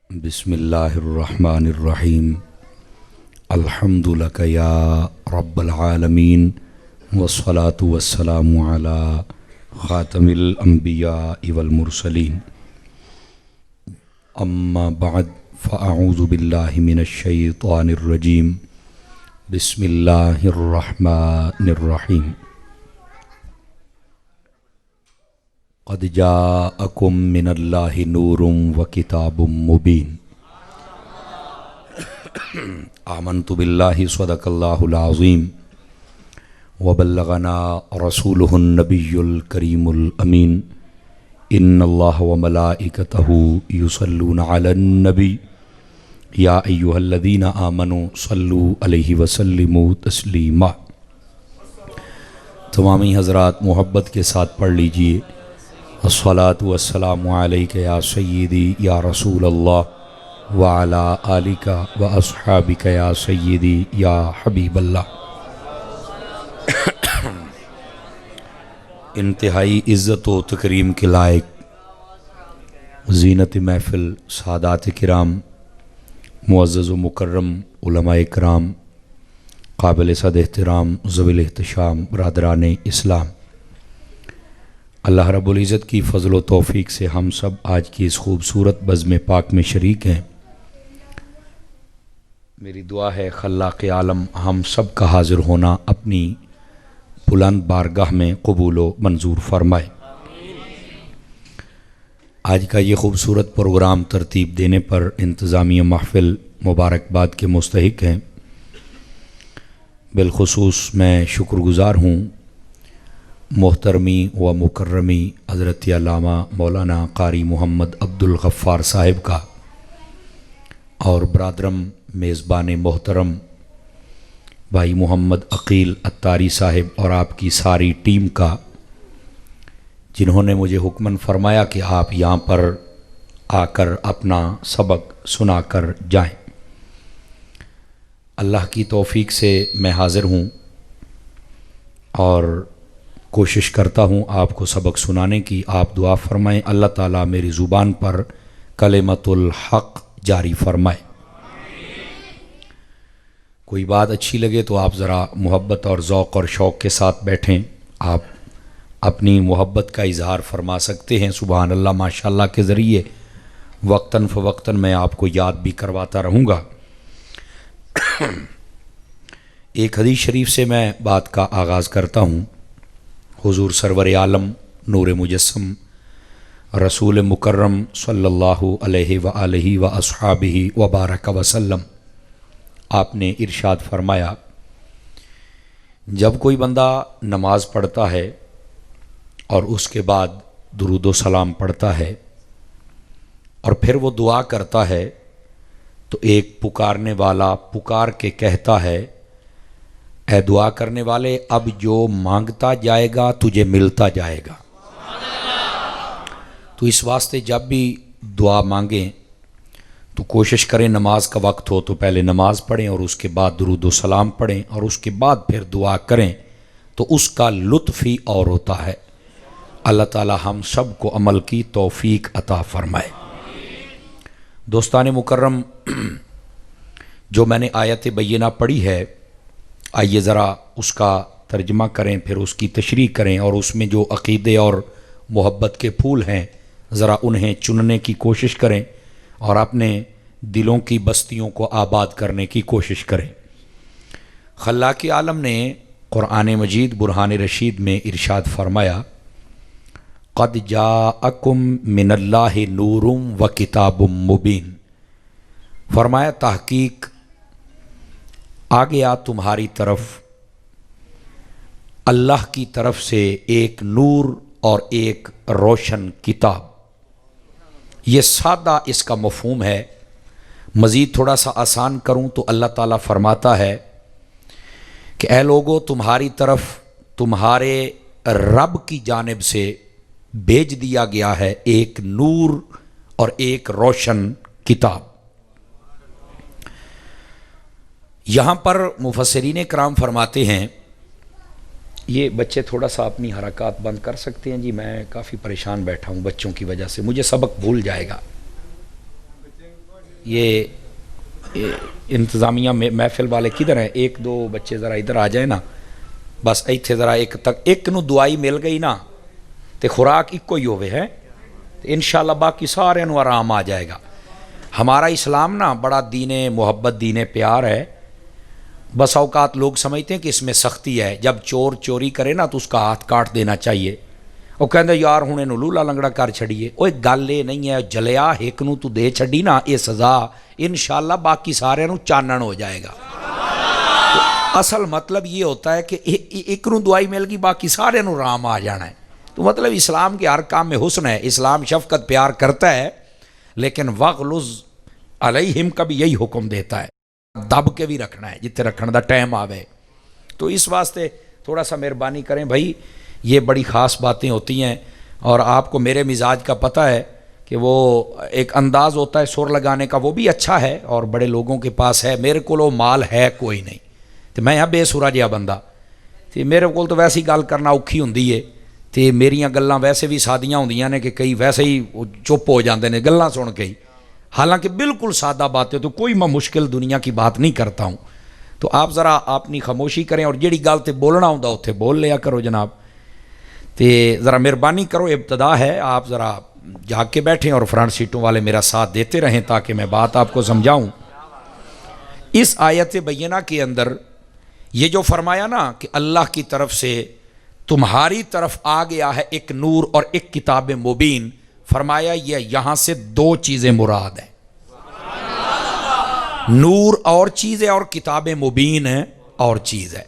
بسم اللہ الرحمن الرحیم الحمد لک یا رب العالمین والصلاة والسلام علی خاتم الانبیاء والمرسلین اما بعد فاعوذ باللہ من الشیطان الرجیم بسم اللہ الرحمن الرحیم قد جاءکم من اللہ نور و کتاب مبین آمنت باللہ صدق اللہ العظیم وبلغنا رسولہ النبی الکریم الامین ان اللہ وملائکتہ یصلون علی النبی یا ایہا الذین آمنوا صلوا علیہ وسلموا تسلیما۔ تمامی حضرات محبت کے ساتھ پڑھ لیجئے الصلاۃ والسلام علیک یا سیدی یا رسول اللہ وعلی آلک و اصحابک یا سیدی یا حبیب اللہ۔ انتہائی عزت و تکریم کے لائق زینت محفل سادات کرام، معزز و مکرم علماء کرام، قابل صد احترام ذوی الاحتشام برادران اسلام، اللہ رب العزت کی فضل و توفیق سے ہم سب آج کی اس خوبصورت بزم پاک میں شریک ہیں۔ میری دعا ہے خلاق عالم ہم سب کا حاضر ہونا اپنی بلند بارگاہ میں قبول و منظور فرمائے۔ آج کا یہ خوبصورت پروگرام ترتیب دینے پر انتظامیہ محفل مبارکباد کے مستحق ہیں۔ بالخصوص میں شکر گزار ہوں محترمی و مکرمی حضرت علامہ مولانا قاری محمد عبد الغفار صاحب کا، اور برادرم میزبان محترم بھائی محمد عقیل عطاری صاحب اور آپ کی ساری ٹیم کا، جنہوں نے مجھے حکماً فرمایا کہ آپ یہاں پر آ کر اپنا سبق سنا کر جائیں۔ اللہ کی توفیق سے میں حاضر ہوں اور کوشش کرتا ہوں آپ کو سبق سنانے کی۔ آپ دعا فرمائیں اللہ تعالیٰ میری زبان پر کلمۃ الحق جاری فرمائے۔ کوئی بات اچھی لگے تو آپ ذرا محبت اور ذوق اور شوق کے ساتھ بیٹھیں، آپ اپنی محبت کا اظہار فرما سکتے ہیں۔ سبحان اللہ ماشاءاللہ کے ذریعے وقتاً فوقتاً میں آپ کو یاد بھی کرواتا رہوں گا۔ ایک حدیث شریف سے میں بات کا آغاز کرتا ہوں۔ حضور سرور عالم نور مجسم رسول مکرم صلی اللہ علیہ وآلہ واصحابہ وبارک وسلم، آپ نے ارشاد فرمایا، جب کوئی بندہ نماز پڑھتا ہے اور اس کے بعد درود و سلام پڑھتا ہے اور پھر وہ دعا کرتا ہے تو ایک پکارنے والا پکار کے کہتا ہے، اے دعا کرنے والے اب جو مانگتا جائے گا تجھے ملتا جائے گا۔ تو اس واسطے جب بھی دعا مانگیں تو کوشش کریں نماز کا وقت ہو تو پہلے نماز پڑھیں اور اس کے بعد درود و سلام پڑھیں اور اس کے بعد پھر دعا کریں، تو اس کا لطف ہی اور ہوتا ہے۔ اللہ تعالی ہم سب کو عمل کی توفیق عطا فرمائے۔ دوستان مکرم، جو میں نے آیت بینہ پڑھی ہے، آئیے ذرا اس کا ترجمہ کریں، پھر اس کی تشریح کریں، اور اس میں جو عقیدے اور محبت کے پھول ہیں ذرا انہیں چننے کی کوشش کریں اور اپنے دلوں کی بستیوں کو آباد کرنے کی کوشش کریں۔ خلاق عالم نے قرآن مجید برہان رشید میں ارشاد فرمایا، قد جاءکم من اللہ نور و کتاب مبین، فرمایا تحقیق آ گیا تمہاری طرف اللہ کی طرف سے ایک نور اور ایک روشن کتاب۔ یہ سادہ اس کا مفہوم ہے، مزید تھوڑا سا آسان کروں تو اللہ تعالیٰ فرماتا ہے کہ اے لوگو تمہاری طرف تمہارے رب کی جانب سے بھیج دیا گیا ہے ایک نور اور ایک روشن کتاب۔ یہاں پر مفسرین کرام فرماتے ہیں، یہ بچے تھوڑا سا اپنی حرکات بند کر سکتے ہیں جی، میں کافی پریشان بیٹھا ہوں بچوں کی وجہ سے، مجھے سبق بھول جائے گا۔ یہ انتظامیہ محفل والے کدھر ہیں؟ ایک دو بچے ذرا ادھر آ جائیں نا، بس ایتھے ذرا ایک نو دعائی مل گئی نا تے خوراک ایک ہی ہوئے ہے، انشاءاللہ باقی سارے نو آرام آ جائے گا۔ ہمارا اسلام نا بڑا دین محبت، دین پیار ہے۔ بس اوقات لوگ سمجھتے ہیں کہ اس میں سختی ہے، جب چور چوری کرے نا تو اس کا ہاتھ کاٹ دینا چاہیے۔ وہ کہندے یار ہن اینو لولا لنگڑا کر چھڑیے، اوے گل یہ نہیں ہے، جلیا ایک نو تو دے چھڑی نا یہ سزا، انشاءاللہ باقی سارے نو چانن ہو جائے گا۔ تو اصل مطلب یہ ہوتا ہے کہ ایک نو دعائی مل گئی باقی سارے نو رام آ جانا ہے۔ تو مطلب اسلام کے ہر کام میں حسن ہے، اسلام شفقت پیار کرتا ہے، لیکن وغلظ علیہم کا بھی یہی حکم دیتا ہے، دب کے بھی رکھنا ہے جتنے رکھنے دا ٹائم آوے۔ تو اس واسطے تھوڑا سا مہربانی کریں بھائی، یہ بڑی خاص باتیں ہوتی ہیں، اور آپ کو میرے مزاج کا پتہ ہے کہ وہ ایک انداز ہوتا ہے سر لگانے کا، وہ بھی اچھا ہے اور بڑے لوگوں کے پاس ہے، میرے کو وہ مال ہے کوئی نہیں، تو میں یہاں بے سورا جہا بندہ، تو میرے کو تو ویسی گل کرنا اوکھی ہوندی ہے، تو میریاں گلاں ویسے بھی سادیاں ہوندیاں نے کہ کئی ویسے ہی چپ ہو جاندے نے گلاں سن کے ہی، حالانکہ بالکل سادہ باتیں تو کوئی میں مشکل دنیا کی بات نہیں کرتا ہوں۔ تو آپ ذرا اپنی خاموشی کریں، اور جیڑی گل تے بولنا ہوندا اوتھے بول لیا کرو جناب، تے ذرا مہربانی کرو، ابتدا ہے، آپ ذرا جاگ کے بیٹھیں اور فرنٹ سیٹوں والے میرا ساتھ دیتے رہیں تاکہ میں بات آپ کو سمجھاؤں۔ اس آیت بینہ کے اندر یہ جو فرمایا نا کہ اللہ کی طرف سے تمہاری طرف آ گیا ہے ایک نور اور ایک کتاب مبین، فرمایا یہ یہاں سے دو چیزیں مراد ہیں، نور اور چیز ہے اور کتاب مبین اور چیز ہے۔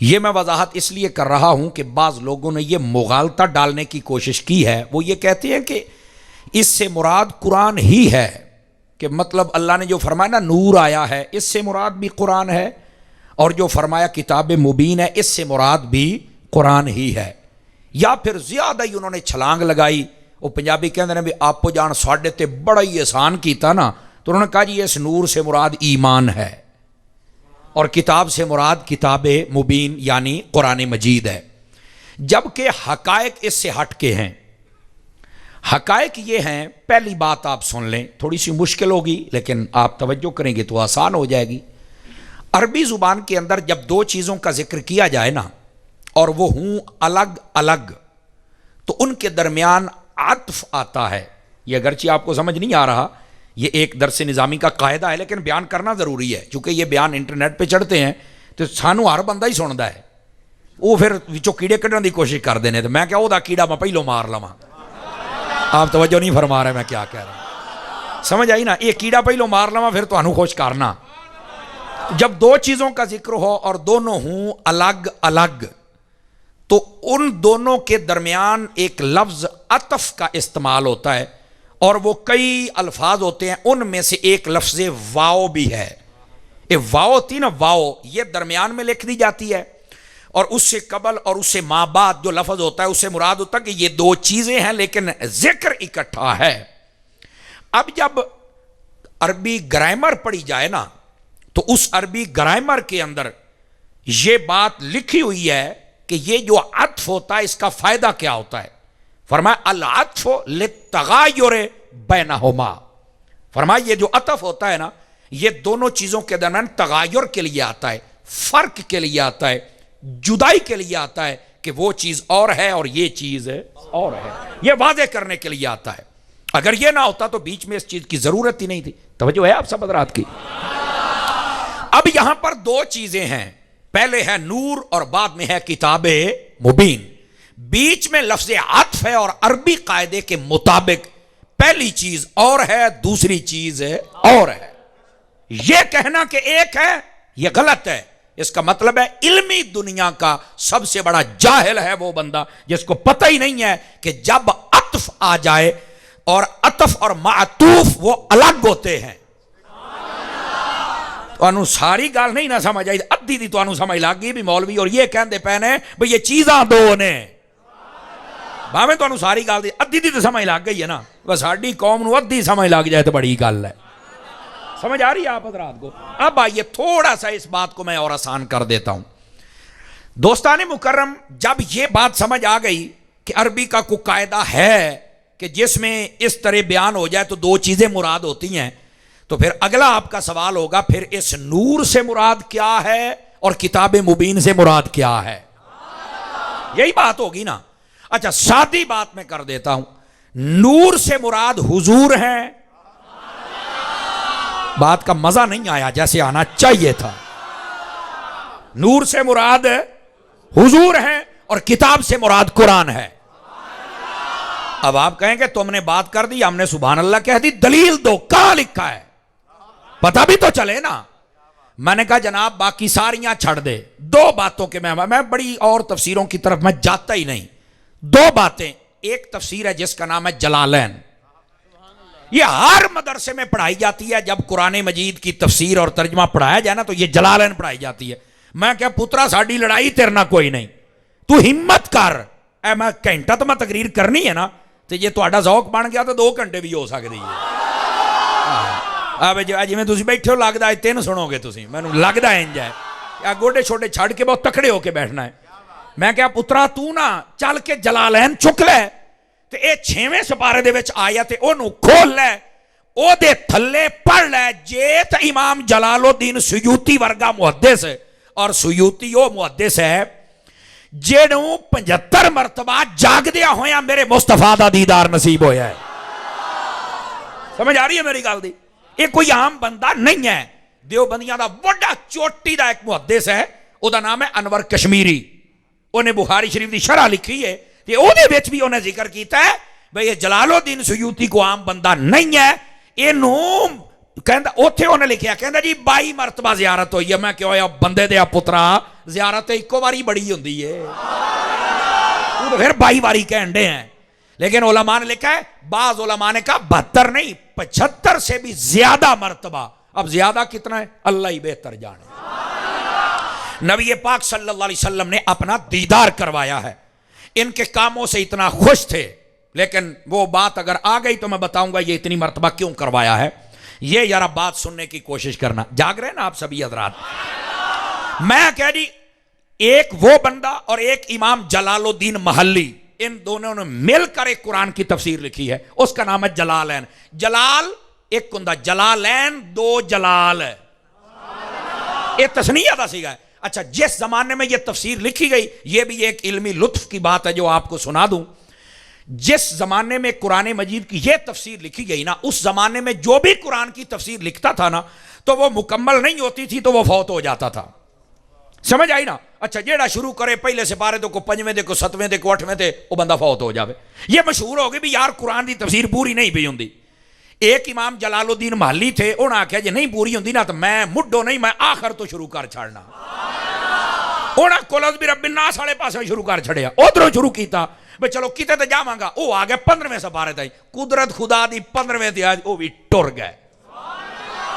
یہ میں وضاحت اس لیے کر رہا ہوں کہ بعض لوگوں نے یہ مغالطہ ڈالنے کی کوشش کی ہے، وہ یہ کہتے ہیں کہ اس سے مراد قرآن ہی ہے، کہ مطلب اللہ نے جو فرمایا نا نور آیا ہے اس سے مراد بھی قرآن ہے، اور جو فرمایا کتاب مبین ہے اس سے مراد بھی قرآن ہی ہے، یا پھر زیادہ ہی انہوں نے چھلانگ لگائی۔ وہ پنجابی کہتے ہیں بھی آپ جان ساڈے تے بڑا ہی احسان کیتا نا، تو انہوں نے کہا جی اس نور سے مراد ایمان ہے، اور کتاب سے مراد کتاب مبین یعنی قرآن مجید ہے، جبکہ حقائق اس سے ہٹ کے ہیں۔ حقائق یہ ہیں، پہلی بات آپ سن لیں، تھوڑی سی مشکل ہوگی لیکن آپ توجہ کریں گے تو آسان ہو جائے گی۔ عربی زبان کے اندر جب دو چیزوں کا ذکر کیا جائے نا اور وہ ہوں الگ الگ، تو ان کے درمیان عطف آتا ہے۔ یہ اگرچہ آپ کو سمجھ نہیں آ رہا، یہ ایک درس نظامی کا قاعدہ ہے، لیکن بیان کرنا ضروری ہے، چونکہ یہ بیان انٹرنیٹ پہ چڑھتے ہیں تو سانو ہر بندہ ہی سنتا ہے، وہ پھر وچوں کیڑے کڈن دی کوشش کرتے ہیں، تو میں کیا وہ کیڑا میں پہلو مار لواں۔ آپ توجہ نہیں فرما رہے میں کیا کہہ رہا ہوں، سمجھ آئی نا؟ یہ کیڑا پہلو مار لواں پھر تمہیں خوش کرنا۔ جب دو چیزوں کا ذکر ہو اور دونوں ہوں الگ الگ، تو ان دونوں کے درمیان ایک لفظ عطف کا استعمال ہوتا ہے، اور وہ کئی الفاظ ہوتے ہیں، ان میں سے ایک لفظ واو بھی ہے۔ یہ واو ہوتی نا، واو یہ درمیان میں لکھ دی جاتی ہے، اور اس سے قبل اور اس سے ما بعد جو لفظ ہوتا ہے اس سے مراد ہوتا ہے کہ یہ دو چیزیں ہیں لیکن ذکر اکٹھا ہے۔ اب جب عربی گرامر پڑھی جائے نا تو اس عربی گرامر کے اندر یہ بات لکھی ہوئی ہے کہ یہ جو عطف ہوتا ہے اس کا فائدہ کیا ہوتا ہے۔ فرمایا العطف للتغایر بینہما، فرمایا یہ جو عطف ہوتا ہے نا یہ دونوں چیزوں کے درمیان تغایر کے لیے آتا ہے، فرق کے لیے آتا ہے، جدائی کے لیے آتا ہے کہ وہ چیز اور ہے اور یہ چیز اور ہے، یہ واضح کرنے کے لیے آتا ہے۔ اگر یہ نہ ہوتا تو بیچ میں اس چیز کی ضرورت ہی نہیں تھی۔ توجہ ہے آپ سب حضرات کی؟ اب یہاں پر دو چیزیں ہیں، پہلے ہے نور اور بعد میں ہے کتاب مبین، بیچ میں لفظ عطف ہے، اور عربی قاعدے کے مطابق پہلی چیز اور ہے دوسری چیز اور ہے۔ یہ کہنا کہ ایک ہے یہ غلط ہے، اس کا مطلب ہے علمی دنیا کا سب سے بڑا جاہل ہے وہ بندہ جس کو پتہ ہی نہیں ہے کہ جب عطف آ جائے اور عطف اور معطوف وہ الگ ہوتے ہیں۔ تو ساری گال نہیں نہ سمجھ آئی، ادھی دی تو سمجھ لگ گئی بھی مولوی اور یہ کہندے پہنے بھئی یہ چیزاں دو نے، باویں تو ساری گال دی ادھی دی تو سمجھ لگ گئی ہے نا، بس ساڈی قوم نو ادھی سمجھ لگ جائے تو بڑی گل ہے۔ سمجھ آ رہی ہے آپ حضرات کو؟ اب آئیے تھوڑا سا اس بات کو میں اور آسان کر دیتا ہوں۔ دوستان مکرم، جب یہ بات سمجھ آ گئی کہ عربی کا کوئی قاعدہ ہے کہ جس میں اس طرح بیان ہو جائے تو دو چیزیں مراد ہوتی ہیں، تو پھر اگلا آپ کا سوال ہوگا پھر اس نور سے مراد کیا ہے اور کتاب مبین سے مراد کیا ہے؟ یہی بات ہوگی نا. اچھا سادی بات میں کر دیتا ہوں. نور سے مراد حضور ہیں. بات کا مزہ نہیں آیا جیسے آنا چاہیے تھا. نور سے مراد حضور ہیں اور کتاب سے مراد قرآن ہے. اب آپ کہیں کہ تم نے بات کر دی, ہم نے سبحان اللہ کہہ دی, دلیل دو, کہاں لکھا ہے پتہ بھی تو چلے نا. میں نے کہا جناب باقی ساریاں چھڑ دے, دو باتوں کے میں بڑی اور تفسیروں کی طرف میں جاتا ہی نہیں. دو باتیں, ایک تفسیر ہے جس کا نام ہے جلالین, یہ ہر مدرسے میں پڑھائی جاتی ہے. جب قرآن مجید کی تفسیر اور ترجمہ پڑھایا جائے نا تو یہ جلالین پڑھائی جاتی ہے. میں کہا پترا ساڑی لڑائی تیرنا کوئی نہیں, تو ہمت کر. اے میں گھنٹہ تو میں تقریر کرنی ہے نا, تو یہ تو ذوق بن گیا تو 2 گھنٹے بھی ہو سکتی ہے. اب جی میں تسی بیٹھے ہو لگتا ہے 3 سنو گے تسی, میں لگتا ہے انج ہے گوڑے چھوٹے چھڑ کے بہت تکڑے ہو کے بیٹھنا ہے. میں کہا پترا تو نا چل کے جلالین چک لے تے اے 6ویں سپارے دے وچ آیا تے اونوں کھول لے, او دے تھلے پڑھ لے. جے تے امام جلال الدین سیوطی ورگا محدث, اور سیوطی وہ محدث ہے جنوں 75 مرتبہ جاگ دیا ہویا میرے مصطفیٰ دا دیدار نصیب ہویا ہے. سمجھ آ رہی ہے میری گل دی؟ یہ کوئی عام بندہ نہیں ہے. دیوبندیاں دا بڑا چوٹی دا ایک محدث ہے, او دا نام ہے انور کشمیری. انہیں بخاری شریف دی شرح لکھی ہے کہ او دے وچ بھی انہیں ذکر کیتا ہے بھئی یہ جلال الدین سیوطی کو عام بندہ نہیں ہے. اینوں کہندا اوتھے انہیں لکھیا کہندا جی 22 مرتبہ زیارت ہوئی ہے. میں کہ ہویا بندے دے پترا زیارت ایکو باری بڑی ہوندی ہے, تو پھر 22 باری کہندے ہیں. لیکن علماء نے لکھا ہے, بعض علماء نے کہا 72 نہیں 75 سے بھی زیادہ مرتبہ. اب زیادہ کتنا ہے اللہ ہی بہتر جانے. نبی پاک صلی اللہ علیہ وسلم نے اپنا دیدار کروایا ہے. ان کے کاموں سے اتنا خوش تھے, لیکن وہ بات اگر آ گئی تو میں بتاؤں گا یہ اتنی مرتبہ کیوں کروایا ہے. یہ یارا بات سننے کی کوشش کرنا. جاگ رہے نا آپ سبھی حضرات؟ میں کہہ دی ایک وہ بندہ اور ایک امام جلال الدین محلی, ان دونوں نے مل کر ایک قرآن کی تفسیر لکھی ہے, اس کا نام ہے جلالین. جلال ایک کندہ, جلالین 2 جلال ہے, یہ تسنیہ دا سیگا ہے. اچھا جس زمانے میں یہ تفسیر لکھی گئی, یہ بھی ایک علمی لطف کی بات ہے جو آپ کو سنا دوں. جس زمانے میں قرآن مجید کی یہ تفسیر لکھی گئی نا, اس زمانے میں جو بھی قرآن کی تفسیر لکھتا تھا نا تو وہ مکمل نہیں ہوتی تھی تو وہ فوت ہو جاتا تھا. سمجھ آئی نا؟ اچھا جیڑا شروع کرے پہلے سپارے تو کو 5ویں دے کو 7ویں دے کو 8ویں دے وہ بندہ فوت ہو جاوے. یہ مشہور ہو گئی بھی یار قرآن دی تفسیر پوری نہیں بھی ہوندی. ایک امام جلال الدین محلی تھے, انہوں نے آکھیا جی نہیں پوری ہوندی نا تو میں مڈو نہیں, میں آخر تو شروع کر چھاڑنا. انہوں نے قل بھی رب الناس والے پاسے شروع کر چھڑیا, ادھروں شروع کیتا بھئی چلو کتے تے جاواں گا. وہ آ گئے 15ویں سپارے تائی, قدرت خدا دی 15ویں تے آج وہ بھی ٹر گئے.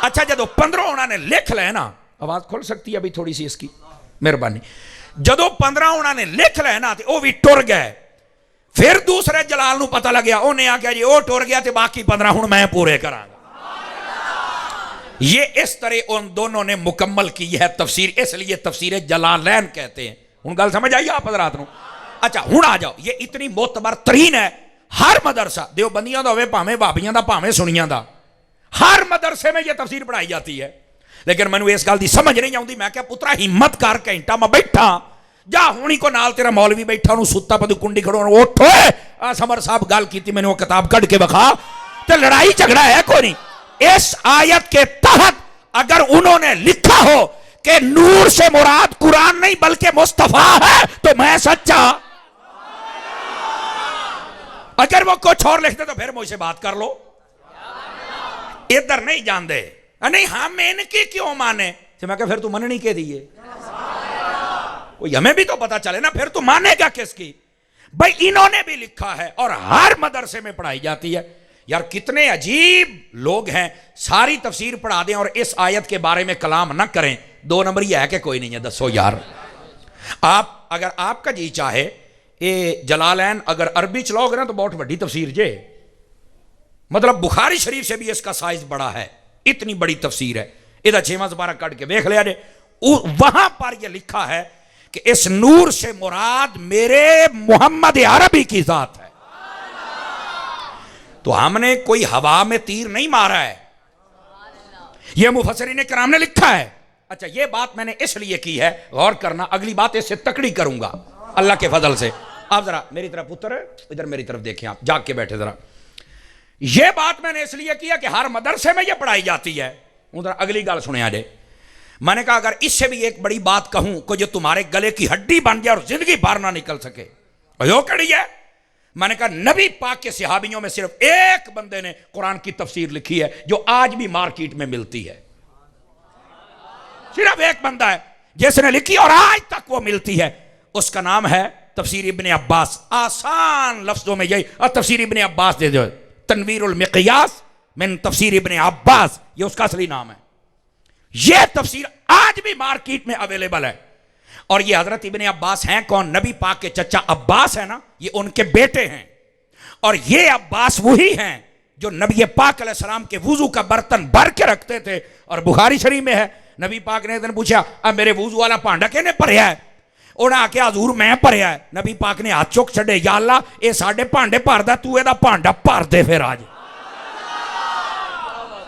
اچھا جدو 15 انہوں نے لکھ لے نا, آواز کھل سکتی ہے ابھی تھوڑی سی اس کی مہربانی, جدو 15 انہوں نے لکھ لے نا تو وہ بھی ٹر گئے. پھر دوسرے جلال نو پتہ لگیا, انہیں آ جی وہ ٹر گیا تے باقی 15 ہن میں پورے کراں گا. یہ اس طرح ان دونوں نے مکمل کی ہے تفسیر, اس لیے تفسیر جلالین کہتے ہیں. ہن گل سمجھ آئی آپ حضرات نو؟ اچھا ہن آ جاؤ, یہ اتنی معتبر ترین ہے. ہر مدرسہ دیوبندیاں دا ہوئے پاویں بابیاں دا پاویں سنیاں دا, ہر مدرسے میں یہ تفسیر پڑھائی جاتی ہے. لیکن میں نے اس گل دی سمجھ نہیں آؤندی. میں کہا پترا ہمت کر, گھنٹہ میں بیٹھا جا ہونی کو نال تیرا مولوی بیٹھا انہوں ستا پہ کنڈی کھڑو اٹھو سمر صاحب گل کیتی, میں نے وہ کتاب کٹ کے بخا تے لڑائی جھگڑا ہے کوئی نہیں. اس آیت کے تحت اگر انہوں نے لکھا ہو کہ نور سے مراد قرآن نہیں بلکہ مصطفیٰ ہے تو میں سچا. اگر وہ کچھ اور لکھ دے تو پھر مجھ سے بات کر لو, ادھر نہیں جان دے. نہیں ہم ان کی کیوں مانے؟ میں کہا پھر تو مننی کے دیئے, کوئی ہمیں بھی تو پتا چلے نا, پھر تو مانے گا کس کی؟ بھئی انہوں نے بھی لکھا ہے اور ہر مدرسے میں پڑھائی جاتی ہے. یار کتنے عجیب لوگ ہیں, ساری تفسیر پڑھا دیں اور اس آیت کے بارے میں کلام نہ کریں. 2 نمبر یہ ہے کہ کوئی نہیں ہے. دسو یار, آپ اگر آپ کا جی چاہے اے جلالین اگر عربی چلاؤ گے نا تو بہت بڑی تفسیر جے, مطلب بخاری شریف سے بھی اس کا سائز بڑا ہے, اتنی بڑی تفسیر ہے. ادھر 6واں سپارہ کٹ کے دیکھ لیا جے, وہاں پر یہ لکھا ہے کہ اس نور سے مراد میرے محمد عربی کی ذات ہے. تو ہم نے کوئی ہوا میں تیر نہیں مارا ہے, یہ مفسرین کرام نے لکھا ہے. اچھا یہ بات میں نے اس لیے کی ہے, غور کرنا, اگلی بات اس سے تکڑی کروں گا اللہ کے فضل سے. آپ ذرا میری طرف پتر ادھر میری طرف دیکھیں, آپ جاگ کے بیٹھے ذرا. یہ بات میں نے اس لیے کیا کہ ہر مدرسے میں یہ پڑھائی جاتی ہے. ادھر اگلی گل سنے آجے. میں نے کہا اگر اس سے بھی ایک بڑی بات کہوں کہ جو تمہارے گلے کی ہڈی بن جائے اور زندگی باہر نہ نکل سکے, یہ کڑی ہے. میں نے کہا نبی پاک کے صحابیوں میں صرف ایک بندے نے قرآن کی تفسیر لکھی ہے جو آج بھی مارکیٹ میں ملتی ہے. صرف ایک بندہ ہے جس نے لکھی اور آج تک وہ ملتی ہے. اس کا نام ہے تفسیر ابن عباس. آسان لفظوں میں یہی, اور تفسیر ابن عباس دے دو, تنویر المقیاس من تفسیر ابن عباس, یہ اس کا اصلی نام ہے. یہ تفسیر آج بھی مارکیٹ میں اویلیبل ہے. اور یہ حضرت ابن عباس ہیں کون؟ نبی پاک کے چچا عباس ہے نا, یہ ان کے بیٹے ہیں. اور یہ عباس وہی ہیں جو نبی پاک علیہ السلام کے وضو کا برتن بھر کے رکھتے تھے. اور بخاری شریف میں ہے, نبی پاک نے ایک دن پوچھا اب میرے وضو والا پانڈا کہنے پڑھیا ہے؟ انہاں آکھیا حضور میں پڑھیا ہے. نبی پاک نے ہاتھ چک چھڑے, یا اللہ اے ساڈے پانڈے بھردا, تو اے دا پانڈا بھر دے پھر آج.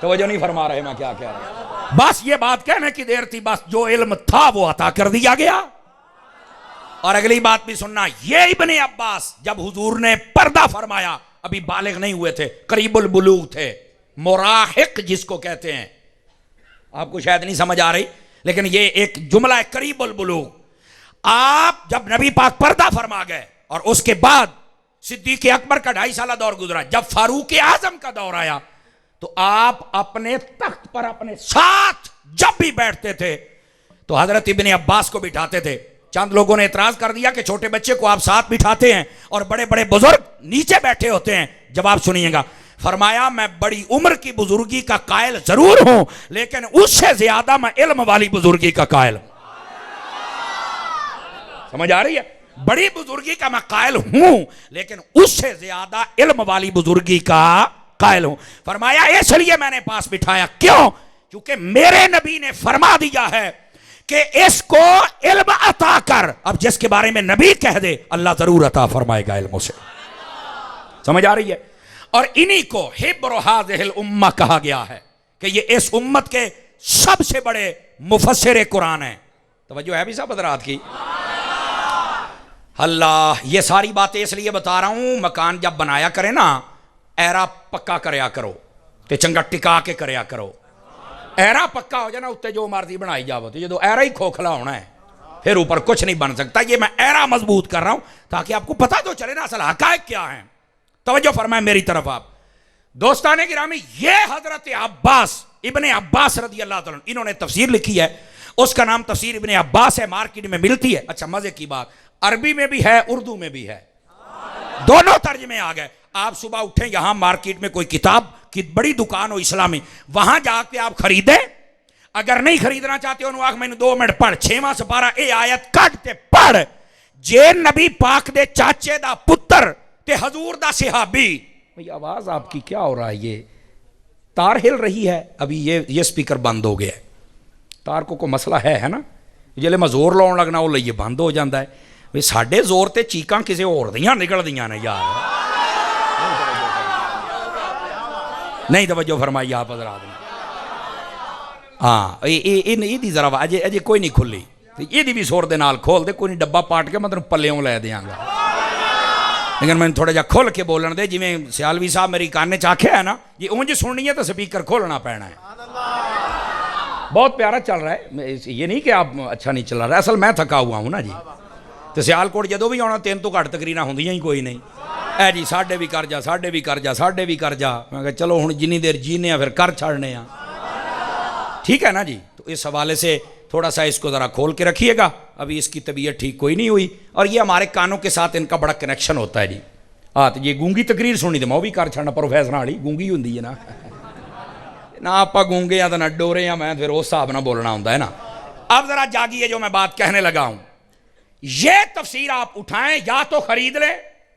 توجہ نہیں فرما رہے میں کیا کہہ رہا ہوں. بس یہ بات کہنے کی دیر تھی, بس جو علم تھا وہ عطا کر دیا گیا. اور اگلی بات بھی سننا, یہ ابن عباس جب حضور نے پردہ فرمایا, ابھی بالغ نہیں ہوئے تھے, قریب البلوغ تھے, مراہق جس کو کہتے ہیں. آپ کو شاید نہیں سمجھ آ رہی لیکن یہ ایک جملہ ہے, قریب البلوغ. آپ جب نبی پاک پردہ فرما گئے اور اس کے بعد صدیق اکبر کا 2.5 سالہ دور گزرا, جب فاروق اعظم کا دور آیا تو آپ اپنے تخت پر اپنے ساتھ جب بھی بیٹھتے تھے تو حضرت ابن عباس کو بٹھاتے تھے. چند لوگوں نے اعتراض کر دیا کہ چھوٹے بچے کو آپ ساتھ بٹھاتے ہیں اور بڑے بڑے بزرگ نیچے بیٹھے ہوتے ہیں. جواب سنیے گا. فرمایا میں بڑی عمر کی بزرگی کا قائل ضرور ہوں لیکن اس سے زیادہ میں علم والی بزرگی کا قائل ہوں. سمجھ آ رہی ہے؟ بڑی بزرگی کا میں قائل ہوں لیکن اس سے زیادہ علم والی بزرگی کا قائل ہوں. فرمایا اس لیے میں نے پاس بٹھایا, کیوں؟ کیونکہ میرے نبی نے فرما دیا ہے کہ اس کو علم عطا کر. اب جس کے بارے میں نبی کہہ دے اللہ ضرور عطا فرمائے گا علم اسے. سمجھ آ رہی ہے؟ اور انہی کو حبر هذه الامہ کہا گیا ہے کہ یہ اس امت کے سب سے بڑے مفسر قرآن ہیں. توجہ ہے بھی صاحب حضرات کی؟ اللہ یہ ساری باتیں اس لیے بتا رہا ہوں, مکان جب بنایا کرے نا ایرا پکا کریا کرو تے چنگا ٹکا کے کریا کرو. ایرا پکا ہو جائے نا اتنے جو مرضی بنائی جاؤ, تو یہ تو ایرا ہی کھوکھلا ہونا ہے پھر اوپر کچھ نہیں بن سکتا. یہ میں ایرا مضبوط کر رہا ہوں تاکہ آپ کو پتہ تو چلے نا اصل حقائق کیا ہیں. توجہ فرمائیں میری طرف آپ دوستان گرامی. یہ حضرت عباس ابن عباس رضی اللہ تعالیٰ انہوں نے تفسیر لکھی ہے, اس کا نام تفسیر ابن عباس ہے, مارکیٹ میں ملتی ہے. اچھا مزے کی بات, عربی میں بھی ہے اردو میں بھی ہے, دونوں ترجمے آ گئے. آپ صبح اٹھیں یہاں مارکیٹ میں کوئی کتاب کی بڑی دکان ہو اسلامی, وہاں جا کے آپ خریدیں. اگر نہیں خریدنا چاہتے ہو آخ میں 2 منٹ پڑھ 6واں سپارہ اے آیت کٹ تے پڑھ, جے نبی پاک دے چاچے دا پتر تے حضور دا صحابی. بھئی آواز آپ کی کیا ہو رہا ہے؟ یہ تار ہل رہی ہے. ابھی یہ سپیکر بند ہو گیا ہے, تار کو مسئلہ ہے نا, جلے میں زور لاؤن لگنا وہ لئیے بند ہو جاندہ ہے. بھئی ساڑھے زور تے چیکاں کسے اور دیاں نکل دیاں نے یار. نہیں توجہ فرمائی آپ حضرات نے. ہاں یہ دی ذرا اجے کوئی نہیں کھلی, یہ دی بھی سور دے نال کھول دے, کوئی نہیں ڈبہ پاٹ کے مطلب پلیوں لے دیاں گا. لیکن میں تھوڑا جا کھول کے بولن دے, جی میں سیالوی صاحب میری کاننے چاکھے ہے نا, یہ اونج سننی ہے تو سپیکر کھولنا پینا ہے. بہت پیارا چل رہا ہے, یہ نہیں کہ آپ اچھا نہیں چل رہا ہے, اصل میں تھکا ہوا ہوں نا جی. تو سیال کوٹ جدو بھی آنا 3 تو گھٹ تقریرا ہوندیاں ہی کوئی نہیں. اے جی ساڑھے بھی کر جا, ساڑھے بھی کر جا, ساڑھے بھی کر جا. میں کہا چلو ہن جنی دیر جینے ہیں پھر کر چھاڑنے ہیں. ٹھیک ہے نا جی. تو اس حوالے سے تھوڑا سا اس کو ذرا کھول کے رکھیے گا. ابھی اس کی طبیعت ٹھیک کوئی نہیں ہوئی, اور یہ ہمارے کانوں کے ساتھ ان کا بڑا کنیکشن ہوتا ہے جی. ہاں تو یہ گونگی تقریر سنی تو میں بھی کر چھڑنا, پروفیسر والی گونگی ہوندی ہے نا, نہ آپ گونگے یا تو نہ ڈورے یا میں پھر اس حساب نہ بولنا ہوتا ہے نا. اب ذرا جاگیے جو میں بات کہنے لگا ہوں. یہ تفسیر آپ اٹھائیں, یا تو خرید لیں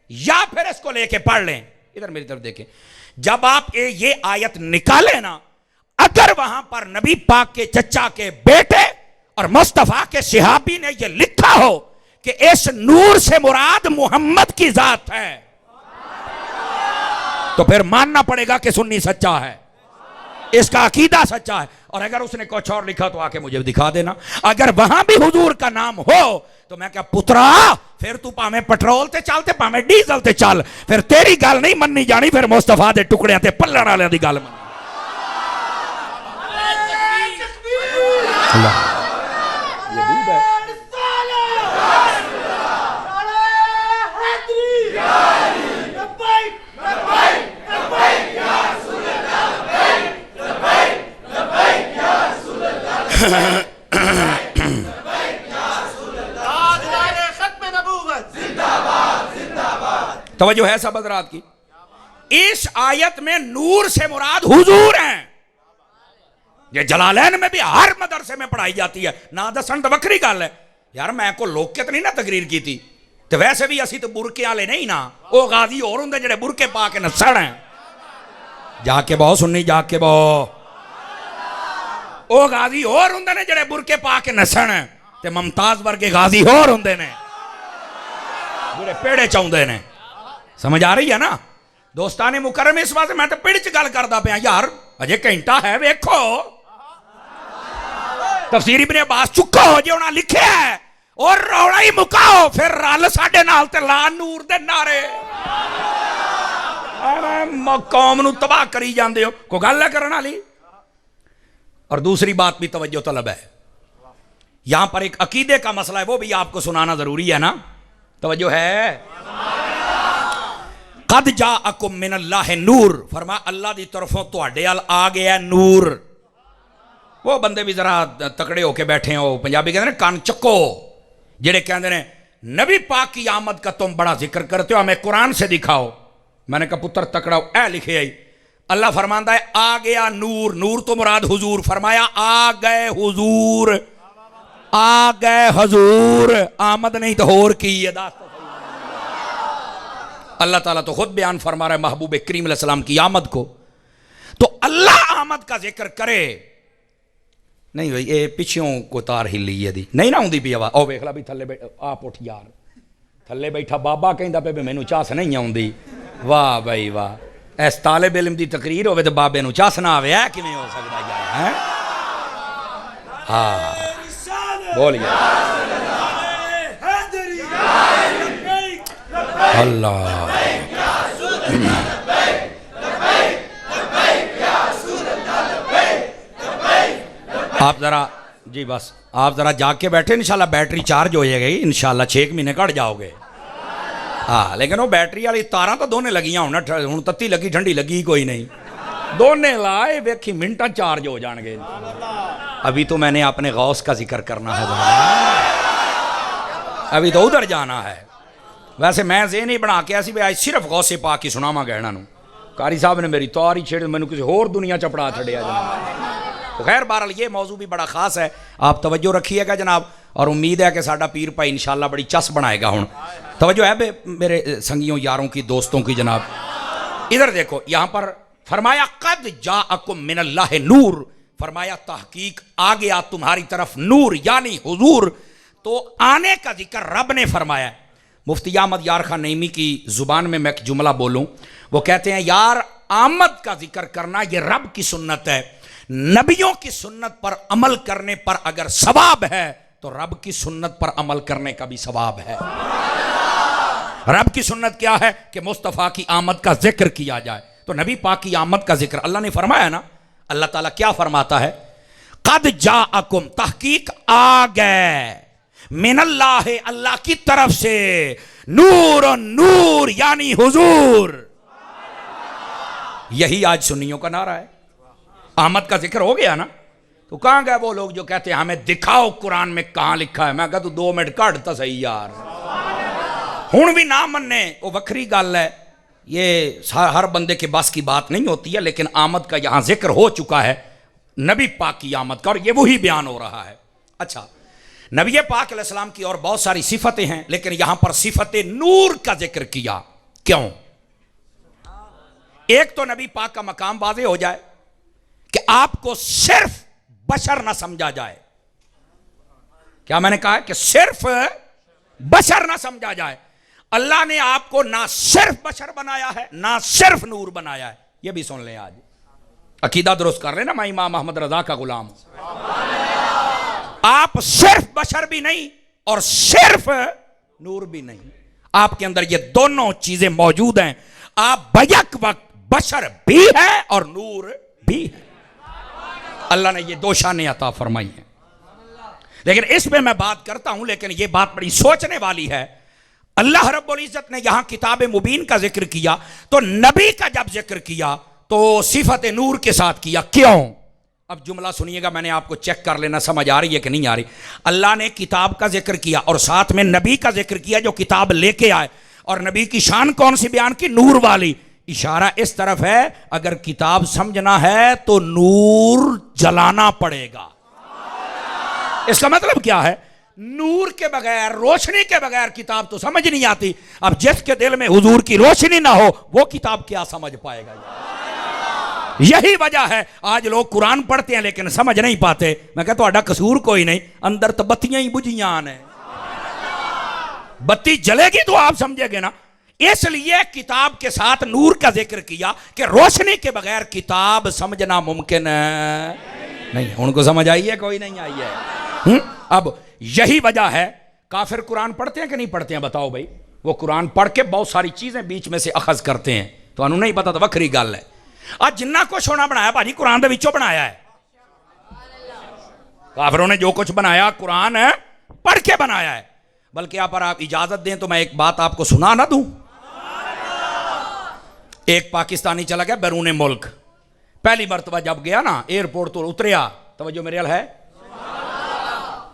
یا پھر اس کو لے کے پڑھ لیں. ادھر میری طرف دیکھیں, جب آپ یہ آیت نکالیں نا, اگر وہاں پر نبی پاک کے چچا کے بیٹے اور مصطفیٰ کے صحابی نے یہ لکھا ہو کہ اس نور سے مراد محمد کی ذات ہے, تو پھر ماننا پڑے گا کہ سنی سچا ہے, اس کا عقیدہ سچا ہے. اور اگر اس نے کچھ اور لکھا تو آ کے مجھے دکھا دینا. اگر وہاں بھی حضور کا نام ہو تو میں کہا پترا پھر تو پاویں پٹرول تے چل تے پاویں ڈیزل تے چل, پھر تیری گل نہیں مننی جانی, پھر مصطفیٰ دے ٹکڑے تے پلن والے دی گل مننی. اللہ یہ دودھ ہے. توجہ ہے سب حضرات کی. اس آیت میں نور سے مراد حضور ہیں. یہ جلالین میں بھی ہر مدرسے میں پڑھائی جاتی ہے. نہ دسن تو وکری گل ہے یار, میں کو لوکیت نہیں نا تقریر کی تھی, تو ویسے بھی اسی تو برکے والے نہیں نا, وہ غازی اور ہوں جڑے برکے پا کے نسڑ ہیں. جا کے بہو سننی, جا کے بہو, وہ غازی اور ہوں نے جڑے برکے پا کے نسن ہیں, تے ممتاز ورگے غازی اور ہوں نے جڑے پیڑے چاہندے نے. سمجھ آ رہی ہے نا دوستانے مکرم. اس واسطے میں تو پیڑ چ گل کردا پیا یار, اجے گھنٹہ ہے ویکھو. تفسیر ابن عباس چکو جے انہاں لکھیا ہے اور روڑا ہی مکاؤ, پھر رل ساڈے نال تے لا نور دے نعرے. قوم نو تباہ کری جاندے ہو, کوئی گل ہے کرن والی. اور دوسری بات بھی توجہ طلب ہے, یہاں پر ایک عقیدے کا مسئلہ ہے, وہ بھی آپ کو سنانا ضروری ہے نا. توجہ ہے. قد جاءکم من اللہ نور, فرمایا اللہ دی طرفوں تواڈے ال آ گیا نور. وہ بندے بھی ذرا تکڑے ہو کے بیٹھے ہو, پنجابی کہتے ہیں کان چکو, جڑے کہتے ہیں نبی پاک کی آمد کا تم بڑا ذکر کرتے ہو, ہمیں قرآن سے دکھاؤ. میں نے کہا پتر تکڑا ہو, اے لکھے آئی. اللہ فرماندہ ہے آ گیا نور, نور تو مراد حضور. فرمایا آ گئے حضور, آ گئے حضور, آمد نہیں تو ہور کی ہے. اللہ تعالیٰ تو خود بیان فرما رہا ہے محبوب کریم علیہ السلام کی آمد کو. تو اللہ آمد کا ذکر کرے نہیں بھئی اے پچھوں کو تار ہلی ہے دی نہیں نہ ہوندی پی آواز. او ویکھ لا بھی تھلے آپ اٹھ یار, تھلے بیٹھا بابا کہندا پے مینوں چاس نہیں آوندی. واہ بھائی واہ, ایس طالب علم دی تقریر ہوے تے بابے نوں چاس نہ آوے, ہے کیویں ہو سکدا یار. ہیں ہاں بولیے اللہ. آپ ذرا جی بس آپ ذرا جا کے بیٹھے, انشاءاللہ بیٹری چارج ہو جائے گی انشاءاللہ, 6 مہینے کٹ جاؤ گے. ہاں لیکن وہ بیٹری والی تاراں تو دونے لگیاں ہونا, ہوں تتی لگی ٹھنڈی لگی کوئی نہیں, دونے لائے ویکھی منٹاں چارج ہو جان گے. ابھی تو میں نے اپنے غوث کا ذکر کرنا ہے, ابھی تو ادھر جانا ہے. ویسے میں ذہن ہی بنا کے ایسی بھی آج صرف غوث پاک کی سناواں گہنا نو. قاری صاحب نے میری توار ہی چھیڑ, میں نے کسی اور دنیا چپڑا چھڑیا جناب. تو خیر بہرحال یہ موضوع بھی بڑا خاص ہے, آپ توجہ رکھیے گا جناب, اور امید ہے کہ ساڈا پیر بھائی انشاءاللہ بڑی چس بنائے گا. ہوں توجہ ہے میرے سنگیوں یاروں کی دوستوں کی جناب. ادھر دیکھو یہاں پر فرمایا قد جاءکم من اللہ نور, فرمایا تحقیق آ گیا تمہاری طرف نور یعنی حضور. تو آنے کا ذکر رب نے فرمایا. مفتی احمد یار خان نعیمی کی زبان میں ایک جملہ بولوں, وہ کہتے ہیں یار آمد کا ذکر کرنا یہ رب کی سنت ہے. نبیوں کی سنت پر عمل کرنے پر اگر ثواب ہے تو رب کی سنت پر عمل کرنے کا بھی ثواب ہے. رب کی سنت کیا ہے کہ مصطفیٰ کی آمد کا ذکر کیا جائے. تو نبی پاک کی آمد کا ذکر اللہ نے فرمایا نا. اللہ تعالیٰ کیا فرماتا ہے, قد جاءکم تحقیق آ گئے, من اللہ اللہ کی طرف سے, نور نور یعنی حضور. یہی آج سنیوں کا نعرہ ہے. آمد کا ذکر ہو گیا نا, تو کہاں گئے وہ لوگ جو کہتے ہیں ہمیں دکھاؤ قرآن میں کہاں لکھا ہے. میں کہا تو 2 منٹ کاٹتا صحیح یار, ہون بھی نہ مننے وہ وکری گل ہے. یہ ہر بندے کے بس کی بات نہیں ہوتی ہے, لیکن آمد کا یہاں ذکر ہو چکا ہے نبی پاک کی آمد کا, اور یہ وہی بیان ہو رہا ہے. اچھا نبی پاک علیہ السلام کی اور بہت ساری صفتیں ہیں, لیکن یہاں پر صفت نور کا ذکر کیا. کیوں؟ ایک تو نبی پاک کا مقام واضح ہو جائے کہ آپ کو صرف بشر نہ سمجھا جائے. کیا میں نے کہا ہے کہ صرف بشر نہ سمجھا جائے. اللہ نے آپ کو نہ صرف بشر بنایا ہے نہ صرف نور بنایا ہے. یہ بھی سن لیں آج. عقیدہ درست کر لینا، میں امام محمد رضا کا غلام ہوں۔ آپ صرف بشر بھی نہیں اور صرف نور بھی نہیں، آپ کے اندر یہ دونوں چیزیں موجود ہیں۔ آپ بیک وقت بشر بھی ہے اور نور بھی ہے۔ اللہ نے یہ دو شانیں عطا فرمائی ہیں۔ لیکن اس میں میں بات کرتا ہوں، لیکن یہ بات بڑی سوچنے والی ہے۔ اللہ رب العزت نے یہاں کتاب مبین کا ذکر کیا تو نبی کا جب ذکر کیا تو صفت نور کے ساتھ کیا، کیوں؟ اب جملہ سنیے گا، میں نے آپ کو چیک کر لینا سمجھ آ رہی ہے کہ نہیں آ رہی۔ اللہ نے کتاب کا ذکر کیا اور ساتھ میں نبی کا ذکر کیا جو کتاب لے کے آئے، اور نبی کی شان کون سی بیان کی؟ نور والی۔ اشارہ اس طرف ہے اگر کتاب سمجھنا ہے تو نور جلانا پڑے گا۔ اس کا مطلب کیا ہے؟ نور کے بغیر، روشنی کے بغیر کتاب تو سمجھ نہیں آتی۔ اب جس کے دل میں حضور کی روشنی نہ ہو وہ کتاب کیا سمجھ پائے گا؟ یہی وجہ ہے آج لوگ قرآن پڑھتے ہیں لیکن سمجھ نہیں پاتے۔ میں کہتا ہوں قصور کوئی نہیں، اندر تو بتیاں ہی بجھیاں ہیں۔ بتی جلے گی تو آپ سمجھے گے نا۔ اس لیے کتاب کے ساتھ نور کا ذکر کیا کہ روشنی کے بغیر کتاب سمجھنا ممکن ہے نہیں۔ ان کو سمجھ آئی ہے؟ کوئی نہیں آئی ہے۔ اب یہی وجہ ہے کافر قرآن پڑھتے ہیں کہ نہیں پڑھتے ہیں؟ بتاؤ بھائی۔ وہ قرآن پڑھ کے بہت ساری چیزیں بیچ میں سے اخذ کرتے ہیں، تو انہوں نہیں پتا تو وکری گل ہے۔ آج جنہ کو سونا بنایا بھاجی قرآن دے وچوں بنایا ہے۔ کافروں نے جو کچھ بنایا قرآن ہے پڑھ کے بنایا ہے۔ بلکہ آپ اجازت دیں تو میں ایک بات آپ کو سنا نہ دوں۔ ایک پاکستانی چلا گیا بیرون ملک، پہلی مرتبہ جب گیا نا ایئرپورٹ تو اتریا، توجہ میرے ہے،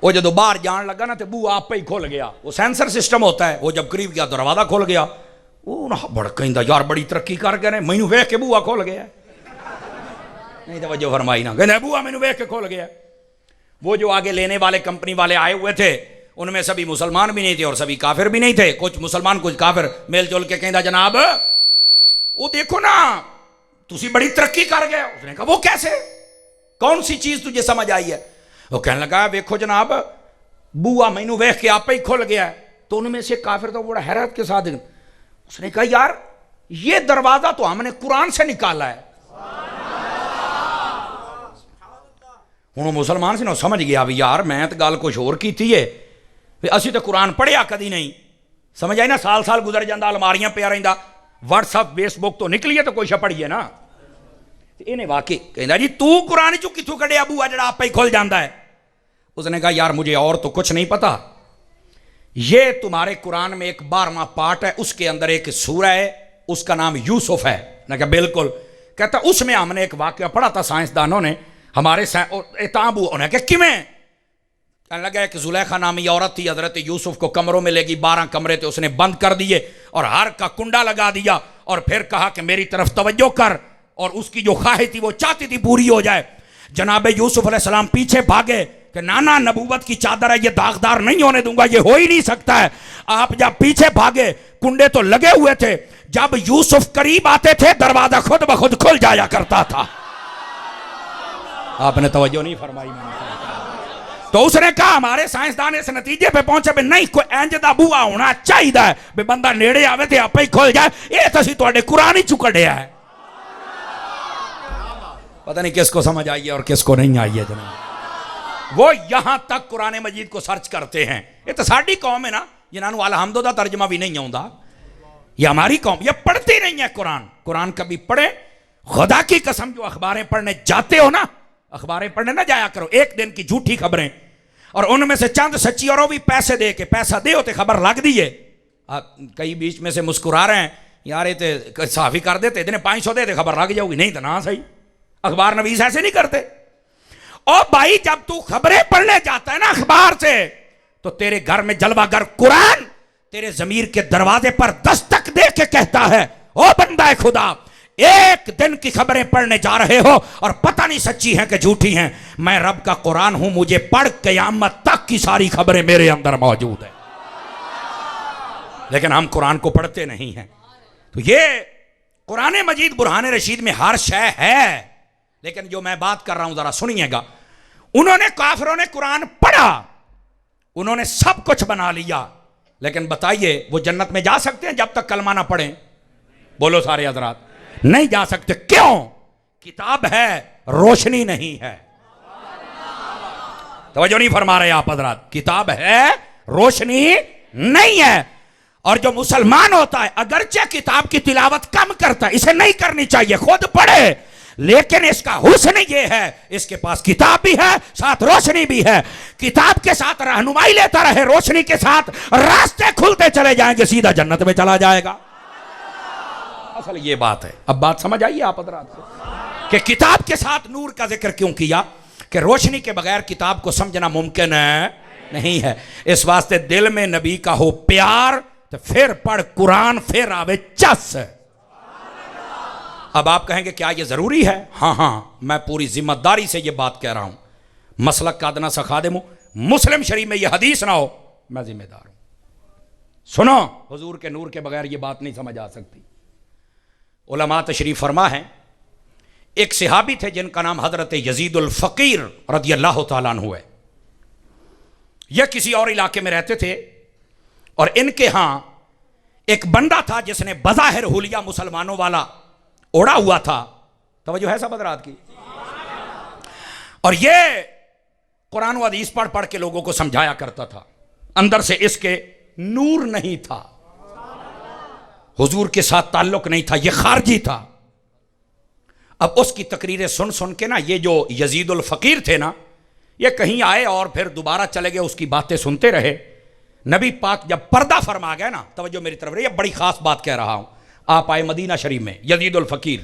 وہ جب باہر جان لگا نا تو بو آپ پہ ہی کھول گیا۔ وہ سینسر سسٹم ہوتا ہے، وہ جب قریب گیا دروازہ کھول گیا۔ وہ نہ بڑکیندا یار بڑی ترقی کر گئے نے، مینوں ویکھ کے بوا کھول گیا۔ نہیں توجہ فرمائی نا، کہنے بوا مینوں ویکھ کے کھول گیا۔ وہ جو آگے لینے والے کمپنی والے آئے ہوئے تھے ان میں سبھی مسلمان بھی نہیں تھے اور سبھی کافر بھی نہیں تھے، کچھ مسلمان کچھ کافر مل جل کے کہندا جناب وہ دیکھو نا تسی بڑی ترقی کر گئے۔ اس نے کہا وہ کیسے؟ کون سی چیز تجھے سمجھ آئی ہے؟ وہ کہنے لگا ویکھو جناب بوا مینوں ویکھ کے آپ ہی کھل گیا ہے۔ تو ان میں سے کافر تو بڑا حیرت کے ساتھ اس نے کہا یار یہ دروازہ تو ہم نے قرآن سے نکالا ہے۔ ہوں مسلمان سے نہ سمجھ گیا بھی یار میں تو گل کچھ اور کی تھی ہے، اسی تو قرآن پڑھیا کدی نہیں۔ سمجھ آئی نا؟ سال سال گزر جاندہ، الماریاں پہ رہندا، واٹس ایپ فیس بک تو نکلی ہے تو کوئی شا پڑھیے نا۔ انہیں واقعی کہندا جی تو قرآن چوں کتھوں کڈیا بوا جڑا آپ پہ ہی کھل جاندا ہے؟ اس نے کہا یار مجھے اور تو کچھ نہیں پتا، یہ تمہارے قرآن میں ایک 12واں پارٹ ہے، اس کے اندر ایک سورہ ہے اس کا نام یوسف ہے۔ میں کہا بالکل۔ کہتا اس میں ہم نے ایک واقعہ پڑھا تھا سائنسدانوں نے، ہمارے اتابو انہیں کہ کمیں؟ کہنے لگا ایک زلیخا نامی عورت تھی، حضرت یوسف کو کمروں میں لے گی، 12 کمرے تھے، اس نے بند کر دیے اور ہر کا کنڈا لگا دیا اور پھر کہا کہ میری طرف توجہ کر، اور اس کی جو خواہش تھی وہ چاہتی تھی پوری ہو جائے۔ جناب یوسف علیہ السلام پیچھے بھاگے کہ نانا نبوت کی چادر ہے، یہ داغدار نہیں ہونے دوں گا، یہ ہو ہی نہیں سکتا ہے۔ آپ جب پیچھے بھاگے کنڈے تو لگے ہوئے تھے، جب یوسف قریب آتے تھے دروازہ خود بخود کھل جایا کرتا تھا۔ آپ نے توجہ نہیں فرمائی۔ تو اس نے کہا ہمارے سائنسدان اس نتیجے پہ پہنچے بھی نہیں کوئی انج دا بوا ہونا چاہیے بھی بندہ نیڑے آوے تے آپ ہی کھل جائے، یہ تو اسی تواڈے قرآن ہی چکڑیا ہے۔ پتہ نہیں کس کو سمجھ آئی ہے اور کس کو نہیں آئی ہے جناب۔ وہ یہاں تک قرآن مجید کو سرچ کرتے ہیں۔ یہ تو ساڈی قوم ہے نا جنہاں نوں الحمد دا ترجمہ بھی نہیں آوندا، یہ ہماری قوم، یہ پڑھتی نہیں ہے قرآن۔ قرآن کبھی پڑھیں، خدا کی قسم جو اخباریں پڑھنے جاتے ہو نا، اخباریں پڑھنے نہ جایا کرو، ایک دن کی جھوٹی خبریں اور ان میں سے چند سچی، اور وہ بھی پیسے دے کے، پیسہ دے ہوتے خبر لگ دیئے۔ کئی بیچ میں سے مسکرا رہے ہیں یار یہ تو صحافی کر دیتے، اتنے 500 دے خبر لگ جاؤ گی، نہیں تو نہ صحیح۔ اخبار نویس ایسے نہیں کرتے۔ اور بھائی جب تو خبریں پڑھنے جاتا ہے نا اخبار سے تو تیرے گھر میں جلوہ گر قرآن تیرے ضمیر کے دروازے پر دستک دے کے کہتا ہے او بندہ خدا، ایک دن کی خبریں پڑھنے جا رہے ہو اور پتہ نہیں سچی ہیں کہ جھوٹی ہیں، میں رب کا قرآن ہوں، مجھے پڑھ قیامت تک کی ساری خبریں میرے اندر موجود ہیں۔ لیکن ہم قرآن کو پڑھتے نہیں ہیں۔ تو یہ قرآن مجید برہان رشید میں ہر شے ہے، لیکن جو میں بات کر رہا ہوں ذرا سنیے گا۔ انہوں نے کافروں نے قرآن پڑھا، انہوں نے سب کچھ بنا لیا، لیکن بتائیے وہ جنت میں جا سکتے ہیں جب تک کلمہ نہ پڑھیں؟ بولو سارے حضرات، نہیں جا سکتے۔ کیوں؟ کتاب ہے روشنی نہیں ہے. توجہ نہیں فرما رہے آپ حضرات. کتاب ہے روشنی نہیں ہے. اور جو مسلمان ہوتا ہے اگرچہ کتاب کی تلاوت کم کرتا ہے, اسے نہیں کرنی چاہیے, خود پڑھے, لیکن اس کا حسن یہ ہے اس کے پاس کتاب بھی ہے ساتھ روشنی بھی ہے. کتاب کے ساتھ رہنمائی لیتا رہے, روشنی کے ساتھ راستے کھلتے چلے جائیں گے, سیدھا جنت میں چلا جائے گا. اصل یہ بات ہے. اب بات سمجھ آئیے آپ حضرات کہ کتاب کے ساتھ نور کا ذکر کیوں کیا, کہ روشنی کے بغیر کتاب کو سمجھنا ممکن نہیں ہے. اس واسطے دل میں نبی کا ہو پیار تو پھر پڑھ قرآن, پھر آوے چس. اب آپ کہیں گے کیا یہ ضروری ہے؟ ہاں میں پوری ذمہ داری سے یہ بات کہہ رہا ہوں. مسلک کا ادنا سا خادم ہوں, مسلم شریف میں یہ حدیث نہ ہو میں ذمہ دار ہوں. سنو, حضور کے نور کے بغیر یہ بات نہیں سمجھ آ سکتی. علماء تشریف فرما ہیں, ایک صحابی تھے جن کا نام حضرت یزید الفقیر رضی اللہ تعالیٰ عنہ ہے. یہ کسی اور علاقے میں رہتے تھے اور ان کے ہاں ایک بندہ تھا جس نے بظاہر حلیہ مسلمانوں والا اوڑا ہوا تھا. توجہ ہے سب حضرات کی. اور یہ قرآن و حدیث پڑھ پڑھ کے لوگوں کو سمجھایا کرتا تھا, اندر سے اس کے نور نہیں تھا, حضور کے ساتھ تعلق نہیں تھا, یہ خارجی تھا. اب اس کی تقریریں سن سن کے نا یہ جو یزید الفقیر تھے نا, یہ کہیں آئے اور پھر دوبارہ چلے گئے, اس کی باتیں سنتے رہے. نبی پاک جب پردہ فرما گئے نا, توجہ میری طرف رہی, یہ بڑی خاص بات کہہ رہا ہوں. آپ آئے مدینہ شریف میں, یزید الفقیر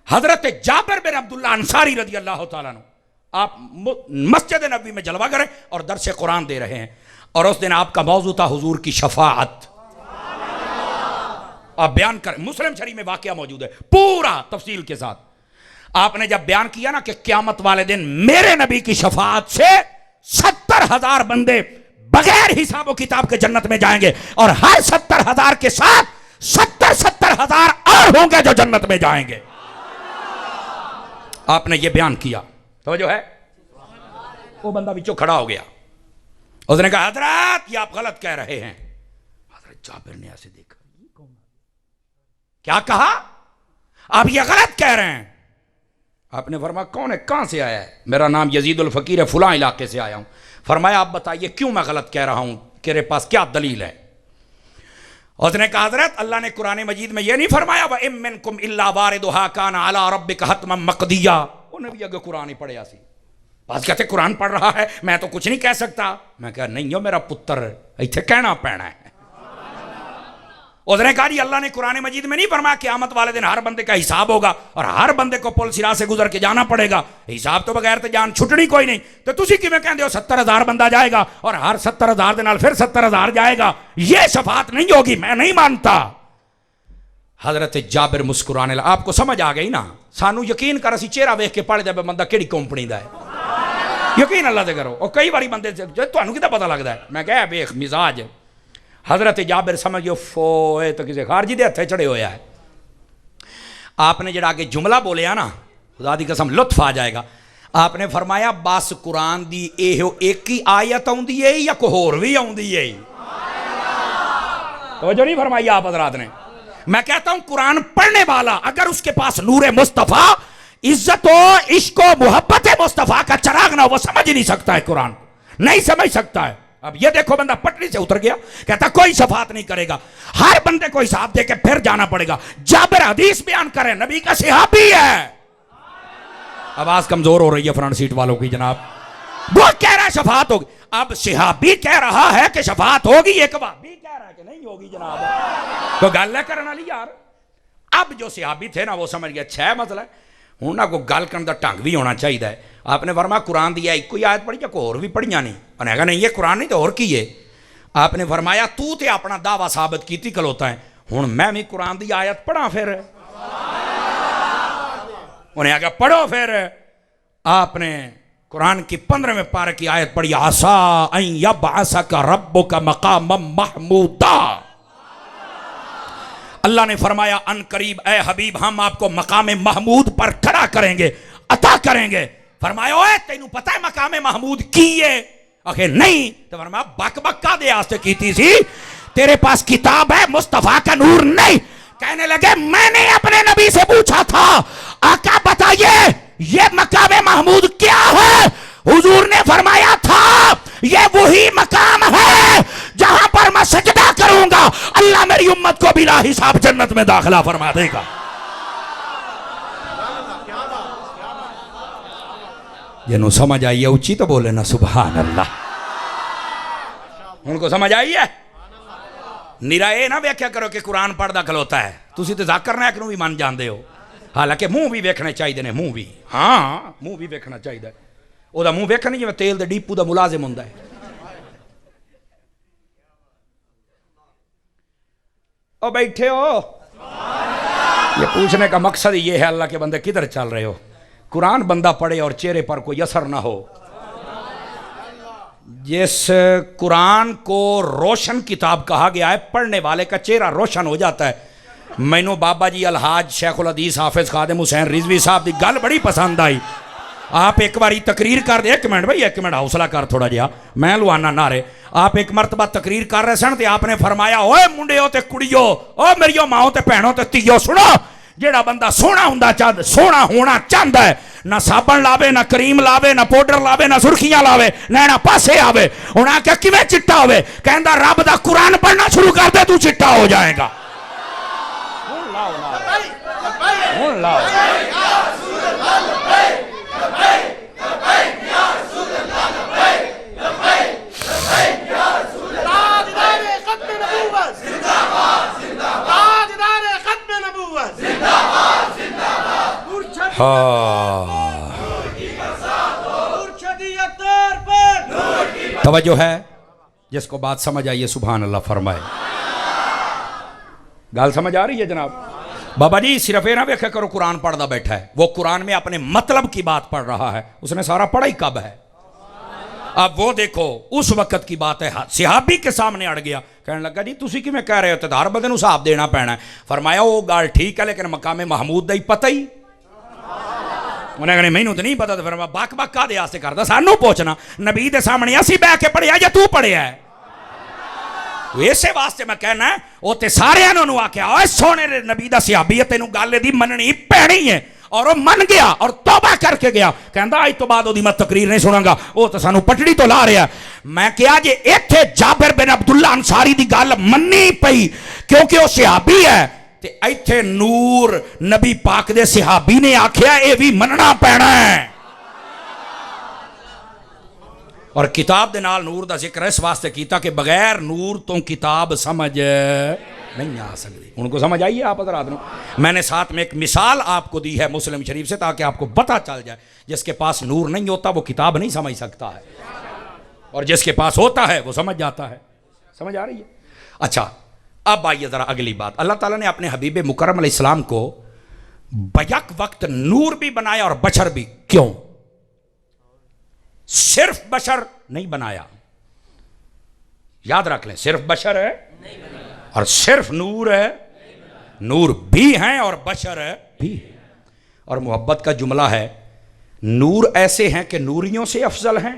حضرت جابر بن عبداللہ انصاری رضی اللہ تعالیٰ عنہ, آپ مسجد نبوی میں جلوہ کریں اور درس قرآن دے رہے ہیں, اور اس دن آپ کا موضوع تھا حضور کی شفاعت. آپ بیان کریں, مسلم شریف میں واقعہ موجود ہے پورا تفصیل کے ساتھ. آپ نے جب بیان کیا نا کہ قیامت والے دن میرے نبی کی شفاعت سے 70,000 بندے بغیر حساب و کتاب کے جنت میں جائیں گے, اور ہر 70,000 کے ساتھ 70,000 اور ہوں گے جو جنت میں جائیں گے. آپ نے یہ بیان کیا. توجہ ہے. وہ بندہ بچوں کھڑا ہو گیا, اس نے کہا حضرات یہ آپ غلط کہہ رہے ہیں. حضرت جابر نے ایسے دیکھا, کیا کہا آپ یہ غلط کہہ رہے ہیں؟ آپ نے فرمایا کون ہے, کہاں سے آیا ہے؟ میرا نام یزید الفقیر ہے, فلاں علاقے سے آیا ہوں. فرمایا آپ بتائیے کیوں میں غلط کہہ رہا ہوں, تیرے پاس کیا دلیل ہے؟ اس نے کہا حضرت اللہ نے قرآن مجید میں یہ نہیں فرمایا وَإِن مِّنكُمْ إِلَّا وَارِدُهَا كَانَ عَلَىٰ رَبِّكَ حَتْمًا مَقْضِيًّا. وہ نبی اگر قرآن ہی پڑھیا سی, بس کہتے قرآن پڑھ رہا ہے میں تو کچھ نہیں کہہ سکتا. میں کہا نہیں ہو میرا پتر, ایتھے کہنا پینا ہے. اس نے کہا جی اللہ نے قرآن مجید میں نہیں فرمایا قیامت والے دن ہر بندے کا حساب ہوگا اور ہر بندے کو پل صراط سے گزر کے جانا پڑے گا, حساب تو بغیر تو جان چھٹنی کوئی نہیں. تو تسی کیویں کہندے ہو 70,000 بندہ جائے گا اور ہر 70,000 دے نال پھر 70,000 جائے گا, یہ شفاعت نہیں ہوگی, میں نہیں مانتا. حضرت جابر مسکرانے لگا. آپ کو سمجھ آ گئی نا, سانو یقین کر اسی چہرہ ویکھ کے پڑھ دے بندہ کیڑی کمپنی دا ہے, یقین اللہ دے کرو. اور کئی باری بندے تانوں کیدا پتہ لگدا ہے, میں کہا ویکھ مزاج. حضرت جابر سمجھو فوئے تو کسی خارجی دے ہتھے چڑھے ہویا ہے. آپ نے جڑا آگے جملہ بولیا نا, خدا دی قسم لطف آ جائے گا. آپ نے فرمایا بس قرآن دی ایہو ایک ہی آیت آؤندی ہے یا کوئی ہور وی آؤندی ہے؟ توجہ نہیں فرمائی آپ حضرات نے. میں کہتا ہوں قرآن پڑھنے والا اگر اس کے پاس نور مصطفیٰ, عزت و عشق و محبت مصطفیٰ کا چراغ نہ ہو, وہ سمجھ نہیں سکتا ہے قرآن, نہیں سمجھ سکتا ہے. اب یہ دیکھو بندہ پٹری سے اتر گیا, کہتا کوئی شفاعت نہیں کرے گا, ہر بندے کو حساب دے کے پھر جانا پڑے گا. جابر حدیث بیان کرے, نبی کا صحابی ہے. آواز کمزور ہو رہی ہے فرنٹ سیٹ والوں کی جناب. وہ کہہ رہا ہے شفاعت ہوگی. اب صحابی کہہ رہا ہے کہ شفاعت ہوگی, ایک وہابی کہہ رہا ہے کہ نہیں ہوگی جناب. تو گل ہے کرنا لی یار. اب جو صحابی تھے نا وہ سمجھ گیا اچھا ہے مسئلہ ہے, ہوں نہ کوئی گل کرنے کا ڈھنگ بھی ہونا چاہیے. آپ نے فرمایا قرآن دیا ایک کوئی آیت پڑھی یا کوئی اور بھی پڑھیاں نہیں؟ انہوں نے کہا نہیں یہ قرآن نہیں تو اور کی ہے. آپ نے فرمایا تو تے اپنا دعویٰ ثابت کیتی کلوتا ہے, ہوں میں بھی قرآن دی آیت پڑھا پھر. انہیں آگے پڑھو پھر. آپ نے قرآن کی 15ویں پارے کی آیت پڑھی عَسَىٰ أَن يَبْعَثَكَ رَبُّكَ مَقَامًا مَحْمُودًا. اللہ نے فرمایا ان قریب اے حبیب ہم آپ کو مقام محمود پر کھڑا کریں گے, عطا کریں گے. فرمایا اوے تینوں پتہ ہے مقام محمود کی ہے؟ آخر نہیں. تو فرمایا بک بک کا دے آستے کیتی سی, تیرے پاس کتاب ہے مصطفیٰ کا نور نہیں. کہنے لگے میں نے اپنے نبی سے پوچھا تھا آقا بتائیے یہ مقام محمود کیا ہے؟ حضور نے فرمایا تھا یہ وہی مقام ہے جہاں پر میں سجدہ کروں گا اللہ میری امت کو بلا حساب جنت میں داخلہ فرما دے گا. جنہوں سمجھ آئی ہے اچھی تو بولے نا سبحان اللہ. ان کو سمجھ آئی ہے؟ نیرا اے نہ ویکھیا کرو کہ قرآن پڑھدا کھلوتا ہے. تسی تے ذاکر نائک نو بھی مان جاندے ہو, حالانکہ منہ بھی ویکھنے چاہیے نے. منہ بھی ہاں منہ بھی ویکھنا چاہیے. او دا منہ ویکھنا جی تیل دے ڈیپو دا ملازم ہوندا ہے. او بیٹھے ہو, یہ پوچھنے کا مقصد یہ ہے اللہ کے بندے کدھر چل رہے ہو؟ قرآن بندہ پڑھے اور چہرے پر کوئی اثر نہ ہو. جس قرآن کو روشن کتاب کہا گیا ہے پڑھنے والے کا چہرہ روشن ہو جاتا ہے. مینوں بابا جی الحاج شیخ الحدیث حافظ خادم حسین رضوی صاحب دی گل بڑی پسند آئی. آپ ایک باری تقریر کر دے, ایک منٹ بھائی ایک منٹ حوصلہ کر تھوڑا جہا, میں لوانا نعرے. آپ ایک مرتبہ تقریر کر رہے سن تے آپ نے فرمایا اوے منڈیو تے کڑیو, او میریو ماؤں تے بہنوں تے تیو, سنو جیڑا بندہ سونا ہونا چاہتا ہے نہ صابن لاوے نہ کریم لاوے نہ پاؤڈر لاوے نہ سرخیاں لاوے نہ پاسے آوے. انہاں کہ کیویں چٹا ہوے؟ کہندا رب دا قرآن پڑھنا شروع کر دے تو چٹا ہو جائے گا. توجہ ہے جس کو بات سمجھ آئیے سبحان اللہ فرمائے. گال سمجھ آ رہی ہے جناب؟ بابا جی صرف یہ نہ ویکھے کرو قرآن پڑھدا بیٹھا ہے, وہ قرآن میں اپنے مطلب کی بات پڑھ رہا ہے. اس نے سارا پڑھا ہی کب ہے؟ اب وہ دیکھو اس وقت کی بات ہے. صحابی کے سامنے اڑ گیا, کہنے لگا جی تسی کیویں کہہ رہے ہو, ہر بندے نوں حساب دینا پینا ہے. فرمایا وہ گل ٹھیک ہے لیکن مقام محمود دا ہی پتہ ہی. انہیں کہنے مینوں تو نہیں پتا. تو فرمایا بک بک کا دے واسطے کردا, سانوں پوچھنا نبی دے سامنے اسی بیٹھ کے پڑھیا یا تو پڑھیا ہے؟ اسے واسطے میں کہنا ہے وہ تے سارے انہوں آکھیا اوے سونے نبی دا صحابی تینوں گل دی مننی پینی ہے. اور وہ من گیا اور توبہ کر کے گیا. کہندا اج تو بعد وہ میں تقریر نہیں سناں گا, وہ تو سانوں پٹڑی تو لا رہا ہے. میں کہا جی ایتھے جابر بن عبداللہ انصاری دی گل مننی پئی کیونکہ وہ صحابی ہے, تے ایتھے نور نبی پاک دے صحابی نے آکھیا اے بھی مننا پینا ہے. اور کتاب دے نال نور دا ذکر اس واسطے کیتا کہ بغیر نور تو کتاب سمجھ نہیں آ سکتی. ان کو سمجھ آئی ہے آپ حضرات نے؟ میں نے ساتھ میں ایک مثال آپ کو دی ہے مسلم شریف سے تاکہ آپ کو پتہ چل جائے جس کے پاس نور نہیں ہوتا وہ کتاب نہیں سمجھ سکتا ہے, اور جس کے پاس ہوتا ہے وہ سمجھ جاتا ہے. سمجھ آ رہی ہے؟ اچھا اب آئیے ذرا اگلی بات. اللہ تعالیٰ نے اپنے حبیب مکرم علیہ السلام کو بیک وقت نور بھی بنایا اور بشر بھی. کیوں؟ صرف بشر نہیں بنایا, یاد رکھ لیں, صرف بشر ہے اور صرف نور ہے. نور بھی ہیں اور بشر ہے بھی. اور محبت کا جملہ ہے, نور ایسے ہیں کہ نوریوں سے افضل ہیں,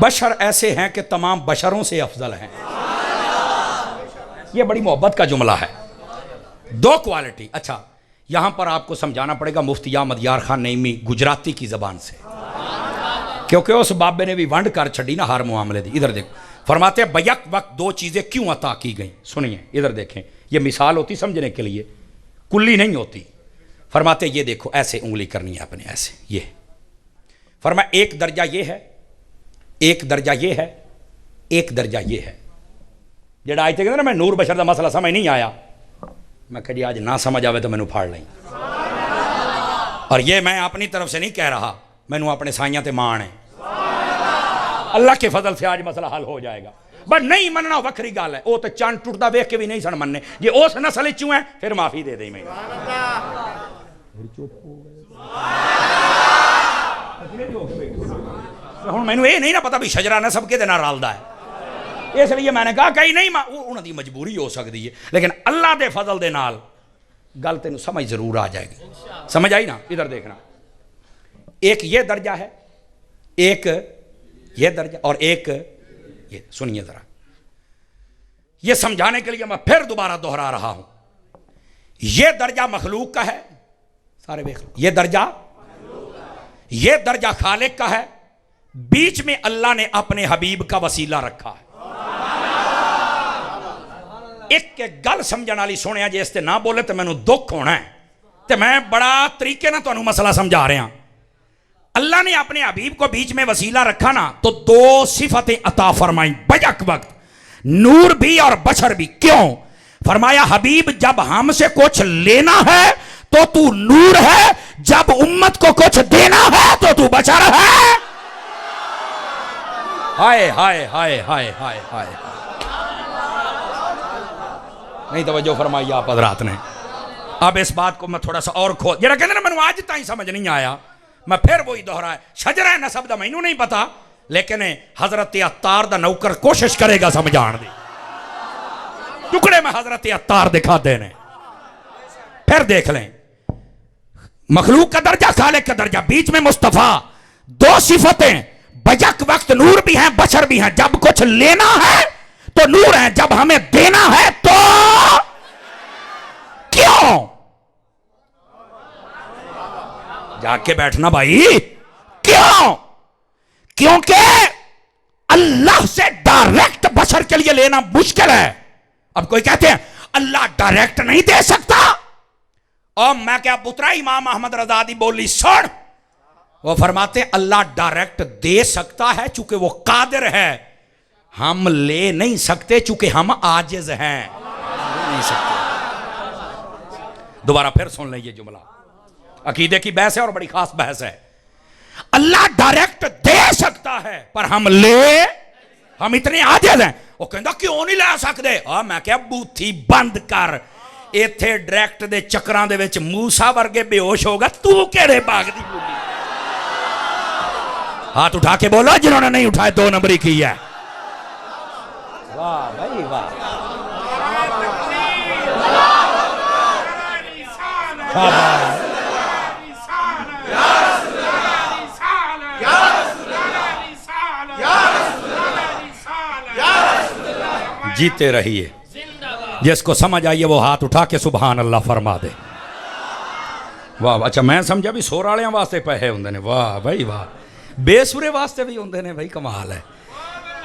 بشر ایسے ہیں کہ تمام بشروں سے افضل ہیں. یہ بڑی محبت کا جملہ ہے. دو کوالٹی. اچھا یہاں پر آپ کو سمجھانا پڑے گا مفتی احمد یار خان نعیمی گجراتی کی زبان سے, کیونکہ اس بابے نے بھی ونڈ کر چھڑی نا ہر معاملے دی. ادھر دیکھو فرماتے ہیں بیک وقت دو چیزیں کیوں عطا کی گئیں. سنیے ادھر دیکھیں, یہ مثال ہوتی سمجھنے کے لیے, کلی نہیں ہوتی. فرماتے یہ دیکھو ایسے انگلی کرنی ہے اپنے ایسے, یہ فرمایا ایک درجہ یہ ہے, ایک درجہ یہ ہے, ایک درجہ یہ ہے. جڑا آئے تھے کہ نا میں نور بشر دا مسئلہ سمجھ نہیں آیا, میں کہ جی آج نہ سمجھ آوے تو میں نو پھاڑ لیں. اور یہ میں اپنی طرف سے نہیں کہہ رہا, میں نو اپنے سائیاں تے مان ہے, اللہ کے فضل سے آج مسئلہ حل ہو جائے گا. بس نہیں مننا وکری گال ہے, وہ تو چاند ٹوٹتا ویکھ کے بھی نہیں سن مننے. یہ اس نسل چوں ہے پھر معافی دے دیں. میں ہوں مینوں یہ نہیں نہ پتا بھی شجرہ نسب کے دینا رالدا ہے, اس لیے میں نے کہا کہیں نہیں, انہوں دی مجبوری ہو سکتی ہے, لیکن اللہ دے فضل دے نال گل تینوں سمجھ ضرور آ جائے گی. سمجھ آئی نا؟ ادھر دیکھنا, ایک یہ درجہ ہے, ایک یہ درجہ, اور ایک یہ. سنیے ذرا, یہ سمجھانے کے لیے میں پھر دوبارہ دہرا رہا ہوں. یہ درجہ مخلوق کا ہے، سارے دیکھ لو، یہ درجہ خالق کا ہے، بیچ میں اللہ نے اپنے حبیب کا وسیلہ رکھا ہے۔ ایک گل سمجھن والی سنیا جی اس تے نہ بولے تو مینوں دکھ ہونا ہے، تو میں بڑا طریقے نہ تانوں مسئلہ سمجھا رہا ہوں۔ اللہ نے اپنے حبیب کو بیچ میں وسیلہ رکھا نا تو دو صفتیں عطا فرمائیں بیک وقت، نور بھی اور بشر بھی۔ کیوں؟ فرمایا حبیب جب ہم سے کچھ لینا ہے تو تو نور ہے، جب امت کو کچھ دینا ہے تو تو بشر ہے۔ ہائے ہائے ہائے ہائے ہائے ہائے، نہیں توجہ فرمائی آپ حضرات نے۔ اب اس بات کو میں تھوڑا سا اور کھول، جڑا کہندے نا مینوں اج تائیں سمجھ نہیں آیا، میں پھر وہی دہرا ہے، شجرہ نسب دا مینوں نہیں پتا، لیکن حضرت عطار دا نوکر کوشش کرے گا سمجھان دی، ٹکڑے میں حضرت عطار دکھا دینے، پھر دیکھ لیں۔ مخلوق کا درجہ، خالق کا درجہ، بیچ میں مصطفیٰ، دو صفتیں بیک وقت، نور بھی ہیں بشر بھی ہیں۔ جب کچھ لینا ہے تو نور ہے، جب ہمیں دینا ہے تو کیوں؟ جا کے بیٹھنا بھائی، کیوں؟ کیونکہ اللہ سے ڈائریکٹ بشر کے لیے لینا مشکل ہے۔ اب کوئی کہتے ہیں اللہ ڈائریکٹ نہیں دے سکتا، اور میں کیا پترا امام احمد رضا دی بولی سن، وہ فرماتے ہیں اللہ ڈائریکٹ دے سکتا ہے چونکہ وہ قادر ہے، ہم لے نہیں سکتے چونکہ ہم عاجز ہیں، نہیں سکتے۔ دوبارہ پھر سن لیں یہ جملہ، عقیدے کی بحث ہے اور بڑی خاص بحث ہے۔ اللہ ڈائریکٹ دے سکتا ہے پر ہم اتنے عاجز ہیں۔ وہ کہندا کیوں نہیں لے سکتے؟ میں کہا بوتھی بند کر، ایتھے ڈائریکٹ دے چکراں دے وچ موسیٰ ورگے بے ہوش ہوگا، تو کیڑے باغ دی بولی؟ ہاتھ اٹھا کے بولو جنہوں نے نہیں اٹھائے، 2 نمبری کی ہے۔ واہ بھائی واہ، جیتے رہیے، جس کو سمجھ آئیے وہ ہاتھ اٹھا کے سبحان اللہ فرما دے۔ واہ، اچھا میں سمجھا بھی سور والے واسطے پیسے ہوندے نے، واہ بھائی واہ، بے سورے واسطے بھی ہوندے نے، بھائی کمال ہے۔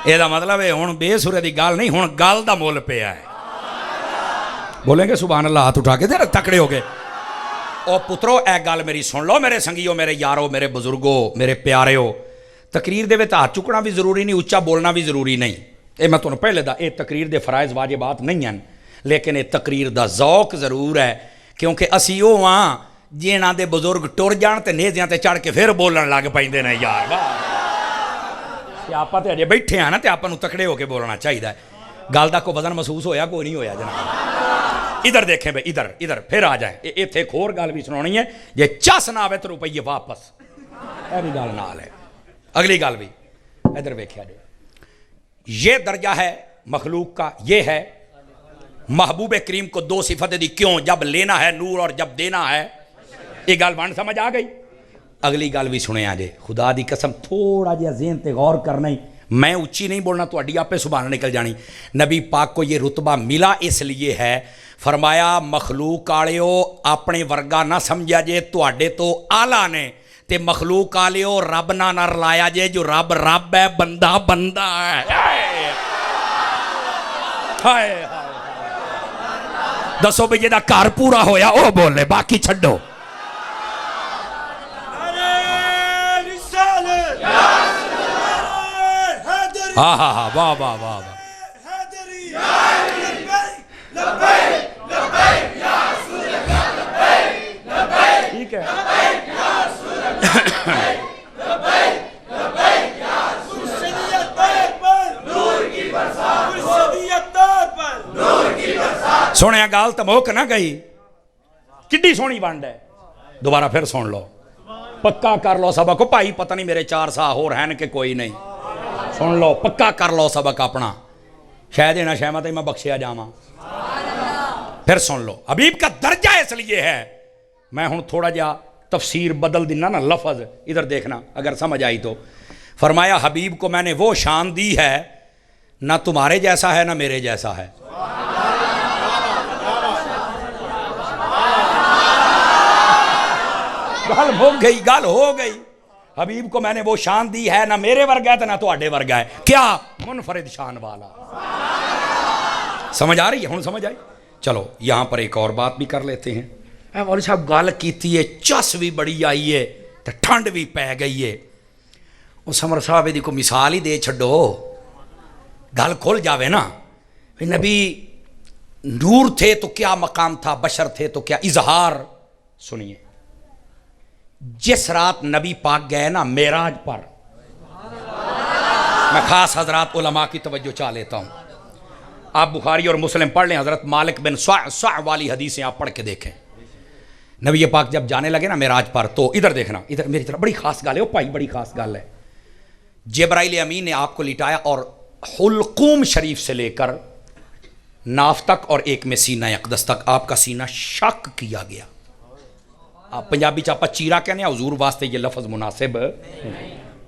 یہ دا مطلب ہے ہن بے سورے دی گل نہیں، ہن گل دا مول پیا ہے۔ بولیں گے سبحان اللہ ہاتھ اٹھا کے، ذرا تکڑے ہو گئے۔ او پترو اے گل میری سن لو، میرے سنگیو، میرے یارو، میرے بزرگو، میرے پیاریو، تقریر دے وچ ہاتھ چکنا بھی ضروری نہیں، اچھا بولنا بھی ضروری نہیں۔ اے میں تانوں پہلے دا اے تقریر دے فرائض واجبات نہیں ہیں، لیکن اے تقریر دا ذوق ضرور ہے، کیونکہ اسی او ہاں جنہاں دے بزرگ ٹر جان تے نیزیاں تے چڑھ کے پھر بولن لگ پیندے نے یار۔ واہ، آپا تے اجے بیٹھے ہیں نا تے آپا نوں تکڑے ہو کے بولنا چاہیے۔ گل دا کوئی وزن محسوس ہویا؟ کوئی نہیں ہویا جناب۔ ادھر دیکھیں بھائی، ادھر پھر آ جائیں، ایتھے ایک اور گل بھی سنانی ہے، جے چس نہ آوے تے روپیے واپس، اے بھی گل نال ہے۔ اگلی گل بھی ادھر ویکھیا جائے، یہ درجہ ہے مخلوق کا، یہ ہے محبوب کریم کو 2 صفتیں دی۔ کیوں؟ جب لینا ہے نور اور جب دینا ہے، یہ گل ون سمجھ آ گئی؟ اگلی گل بھی سنے آجے، خدا دی قسم تھوڑا جہا ذہن تے غور کرنا ہی، میں اچھی نہیں بولنا، تو اڈی آپ پہ سبحان نکل جانی۔ نبی پاک کو یہ رتبہ ملا اس لیے ہے، فرمایا مخلوق آلیو اپنے ورگا نہ سمجھا جے، تو اڈے تو آلہ نے، تے مخلوق آلیو رب نہ رلایا جے، جو رب رب ہے، بندہ بندہ ہے۔ ہائے دسو بھی جیدہ کار پورا ہویا او بولے، باقی چھڑو۔ ہاں ہاں ہاں، واہ واہ واہ واہ، ٹھیک ہے۔ سونے گال تو موک نہ گئی، کڈی سونی بانڈ ہے۔ دوبارہ پھر سن لو، پکا کر لو سبق، بھائی پتہ نہیں میرے 4 سا ہور ہیں کہ کوئی نہیں، سن لو، پکا کر لو سبق اپنا، شاید نہ شہمت میں بخشیا جاواں۔ پھر سن لو، حبیب کا درجہ اس لیے ہے، میں ہوں تھوڑا جا تفسیر بدل دینا نا لفظ، ادھر دیکھنا اگر سمجھ آئی تو۔ فرمایا حبیب کو میں نے وہ شان دی ہے، نہ تمہارے جیسا ہے نہ میرے جیسا ہے۔ گل ہو گئی، گل ہو گئی. حبیب کو میں نے وہ شان دی ہے، نہ میرے ورگا ہے تو نہ تواڈے ورگا ہے. کیا؟ منفرد شان والا. سمجھ آ رہی ہے؟ ہن سمجھ آئی. چلو یہاں پر ایک اور بات بھی کر لیتے ہیں. مولوی صاحب گل کیتی ہے، چس بھی بڑی آئی ہے تو ٹھنڈ بھی پی گئی ہے. وہ سمر صاحب یہ کو مثال ہی دے چھڈو، گل کھل جاوے نا. نبی نور تھے تو کیا مقام تھا، بشر تھے تو کیا اظہار. سنیے، جس رات نبی پاک گئے نا معراج پر، میں خاص حضرات علماء کی توجہ چاہ لیتا ہوں. آپ بخاری اور مسلم پڑھ لیں، حضرت مالک بن صع والی حدیثیں آپ پڑھ کے دیکھیں. نبی پاک جب جانے لگے نا معراج پر، تو ادھر دیکھنا، ادھر میری طرف، بڑی خاص گل ہے او بھائی، بڑی خاص گل ہے. جبرائیل امین نے آپ کو لٹایا اور حلقوم شریف سے لے کر ناف تک اور ایک میں سینہ اقدس تک آپ کا سینہ شق کیا گیا. آپ پنجابی چاپا چیرا کہنے ہیں، حضور واسطے یہ لفظ مناسب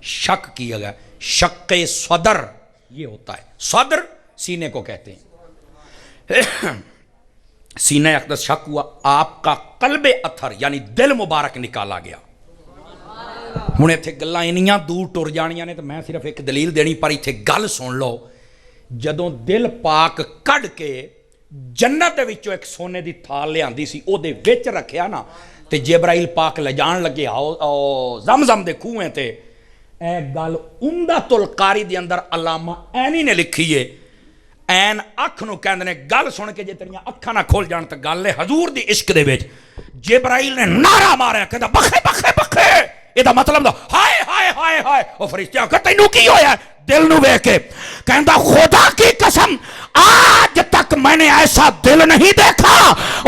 شق کیا گیا. شق صدر یہ ہوتا ہے، صدر سینے کو کہتے ہیں. سینہ اقدس شق ہوا، آپ کا قلب اتھر یعنی دل مبارک نکالا گیا. ہوں اتنے گلاں انیاں دور ٹر جانیاں نے تو میں صرف ایک دلیل دینی، پر اتنے گل سن لو. جدوں دل پاک کڈ کے جنت دے وچوں ایک سونے دی تھال لیاندی سی، او دے وچ رکھیا نا، تے جبرائیل پاک لجان لگے آؤ زمزم دے کھوئیں تے. اے گل عمدۃ القاری دے اندر علامہ عینی نے لکھی ہے. این اکھ نو کہندے نے، گل سن کے جے تیریاں اکھاں نہ کھل جان تے گل ہے حضور دی عشق دے وچ. جبرائیل نے نعرہ ماریا، کہندا بخے بخے بخے. یہ مطلب دا ہائے ہائے ہائے ہائے. وہ فرشتیاں کہ تینوں کی ہویا ہے؟ دل نو ویکھ کے کہندا خدا کی قسم آج تک میں نے ایسا دل نہیں دیکھا.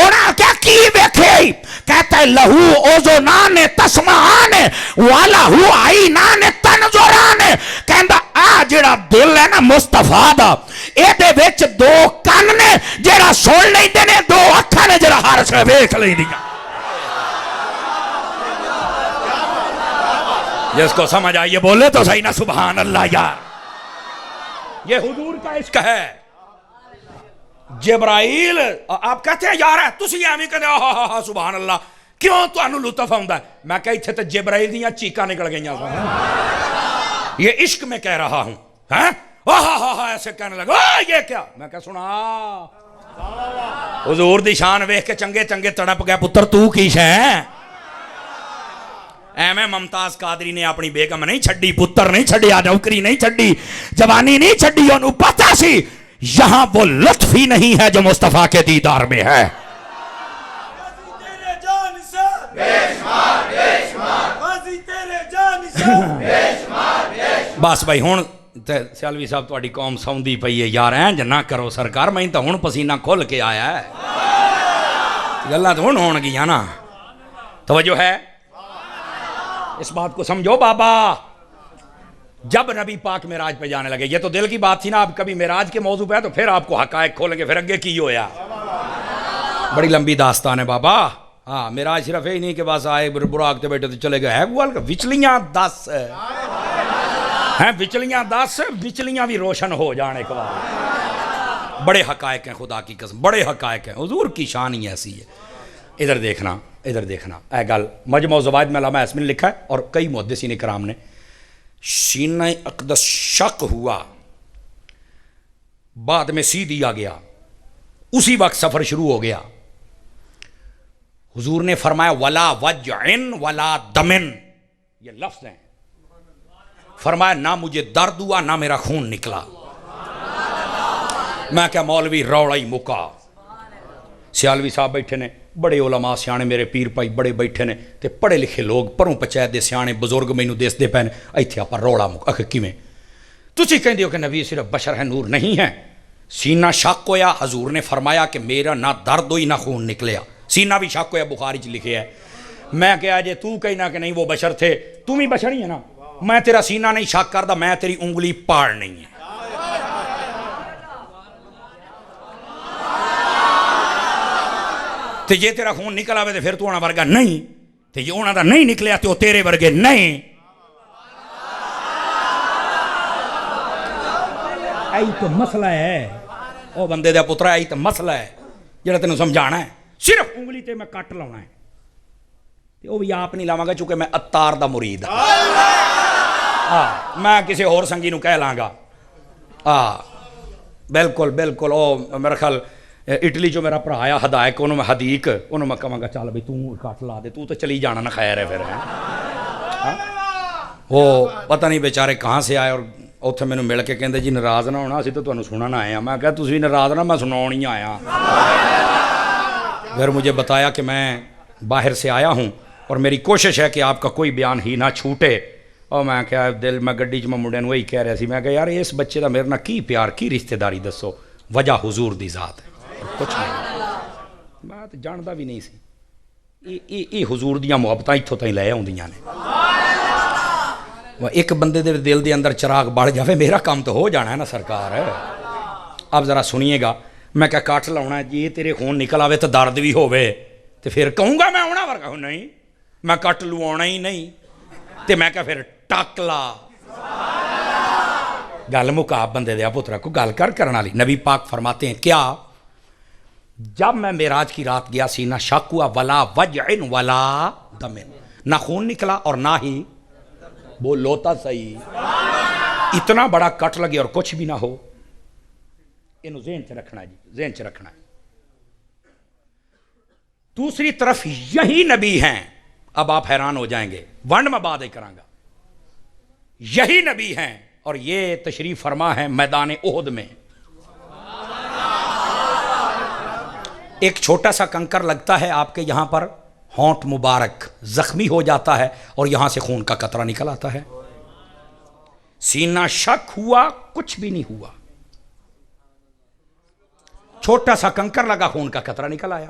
انہاں کیا کی ویکھے؟ کہتا ہے لہو اوزونان تسمعان ولہو عینان تنظران. کہندا آ جڑا دل ہے نا مصطفیٰ دا، اے دے وچ دو کان نے جڑا سن لیندے نے، دو اکھاں نے جڑا ہر شے ویکھ لیندیاں. جس کو سمجھ آئیے بولے تو صحیح نا سبحان اللہ. یار یہ حضور کا عشق ہے. جبرائیل آپ کہتے ہیں یار ہے تسی ایویں کہتے ہاں سبحان اللہ، کیوں تانوں لطف آوندا ہے؟ میں کہ اتنے تے جبرائیل دیاں چیکاں نکل گئیاں. یہ عشق میں کہہ رہا ہوں. ہاں ایسے کہنے لگا یہ کیا؟ میں کہ سنا حضور دی شان ویکھ کے چنگے چنگے تڑپ گئے. پتر تو کی شے؟ ایویں ممتاز قادری نے اپنی بیگم نہیں چھڈی، پتر نہیں چھڈیا، نوکری نہیں چھڈی، جوانی نہیں چھڈی. انہوں پتہ سی یہاں وہ لطف ہی نہیں ہے جو مصطفیٰ کے دیدار میں ہے. بس بھائی ہوں سیالوی صاحب تہاڈی قوم سوندی پئی ہے یار. اینج نہ کرو سرکار، میں تو ہوں پسینہ کھل کے آیا ہے. گلاں تو ہوں ہون گیاں نا. توجہ ہے؟ اس بات کو سمجھو بابا. جب نبی پاک معراج پہ جانے لگے، یہ تو دل کی بات تھی نا. اب کبھی معراج کے موضوع پہ ہے تو پھر آپ کو حقائق کھولیں گے. پھر اگے کی ہویا؟ بڑی لمبی داستان ہے بابا. ہاں معراج صرف ہی نہیں کہ بس آئے براق تے بیٹھے تو چلے گئے. ہے گوال کا وچلیاں 10 ہیں، وچلیاں 10 وچلیاں بھی روشن ہو جانے کے بعد. بڑے حقائق ہیں خدا کی قسم، بڑے حقائق ہیں. حضور کی شان ہی ایسی ہے. ادھر دیکھنا ادھر دیکھنا. اے گل مجموع زوائد میں علامہ اسمی نے لکھا ہے اور کئی محدثین کرام نے. سینہ اقدس شق ہوا، بعد میں سی دیا گیا، اسی وقت سفر شروع ہو گیا. حضور نے فرمایا ولا وجعن ولا دمن، یہ لفظ ہیں. فرمایا نہ مجھے درد ہوا نہ میرا خون نکلا. میں کیا مولوی روڑا ہی مکا. سیالوی صاحب بیٹھے نے، بڑے علماء سیانے میرے پیر پائی بڑے بیٹھے نے، تے پڑھے لکھے لوگ پروں پچھائے دے سیانے بزرگ مینوں دسدے پے نے. ایتھے آپ روڑا مکا کیویں؟ تسی کہندے ہو کہ نبی صرف بشر ہے، نور نہیں ہے. سینہ شق ہویا، حضور نے فرمایا کہ میرا نہ درد ہوئی نہ خون نکلیا. سینہ بھی شق ہویا، بخاری چ لکھے ہے. میں کہا جے تو کہنا کہ نہیں وہ بشر تھے، تو بھی بشر ہی ہے نا. میں تیرا سینہ نہیں شق کردا، میں تیری انگلی پاڑ نہیں ہے. تے جے تیرا خون نکل آوے تے پھر تو انہاں ورگا نہیں، تے جے انہاں دا نہیں نکلیا تے وہ تیرے ورگے نہیں. ایہی تو مسئلہ ہے او بندے دا پترا. ایہی تو مسئلہ ہے جڑا تینوں سمجھانا ہے. صرف انگلی تے میں کٹ لاؤنا ہے. وہ بھی آپ نہیں لاواں گا چونکہ میں اتار دا مرید ہاں میں کسی اور سنگی نو کہہ لاں گا بالکل بالکل او میرا خیال اٹلی جو میرا بھرا آیا ہدایک انہوں میں حدیق انہوں میں کہاں گا چل بھائی توں کٹ لا دے تو چلی جانا نہ خیر ہے پھر وہ پتہ نہیں بیچارے کہاں سے آئے اور اتنے مینوں مل کے کہندے جی ناراض نہ ہونا اسی تو تمہیں سنن آئے ہیں میں کہا تسی ناراض نہ میں سناؤن ہی آیا پھر مجھے بتایا کہ میں باہر سے آیا ہوں اور میری کوشش ہے کہ آپ کا کوئی بیان ہی نہ چھوٹے اور میں کیا دل میں گڈی چ میں منڈے وہی کہہ رہا سی میں کہ یار اس بچے دا میرے نال کی پیار کی رشتہ داری دسو وجہ حضور دی ذات ہے کچھ نہیں میں تو جاندا بھی نہیں سی یہ حضور دیاں محبتاں اتھوں تائیں لے آوندیاں نے ایک بندے دے دل دے اندر چراغ بڑھ جاوے میرا کام تو ہو جانا ہے نا سرکار اب ذرا سنیے گا میں کیا کٹ لاؤنا ہے جی تیرے خون نکل آوے تو درد بھی ہووے تو پھر کہوں گا میں آنا ورگا ہوں نہیں میں کٹ لوں آنا ہی نہیں تو میں کہا پھر ٹک لا گل مکا بندے دیا پترا کو گل کرنا لی نبی پاک فرماتے ہیں کیا جب میں معراج کی رات گیا سی نہ شک ہوا ولا وجع ولا دم نہ خون نکلا اور نہ ہی بولو تا صحیح اتنا بڑا کٹ لگے اور کچھ بھی نہ ہو انہوں ذہن سے رکھنا ہے جی ذہن سے رکھنا ہے دوسری طرف یہی نبی ہیں اب آپ حیران ہو جائیں گے ونڈ میں بات کراں گا یہی نبی ہیں اور یہ تشریف فرما ہے میدان احد میں ایک چھوٹا سا کنکر لگتا ہے آپ کے یہاں پر ہونٹ مبارک زخمی ہو جاتا ہے اور یہاں سے خون کا قطرہ نکل آتا ہے سینہ شک ہوا کچھ بھی نہیں ہوا چھوٹا سا کنکر لگا خون کا قطرہ نکل آیا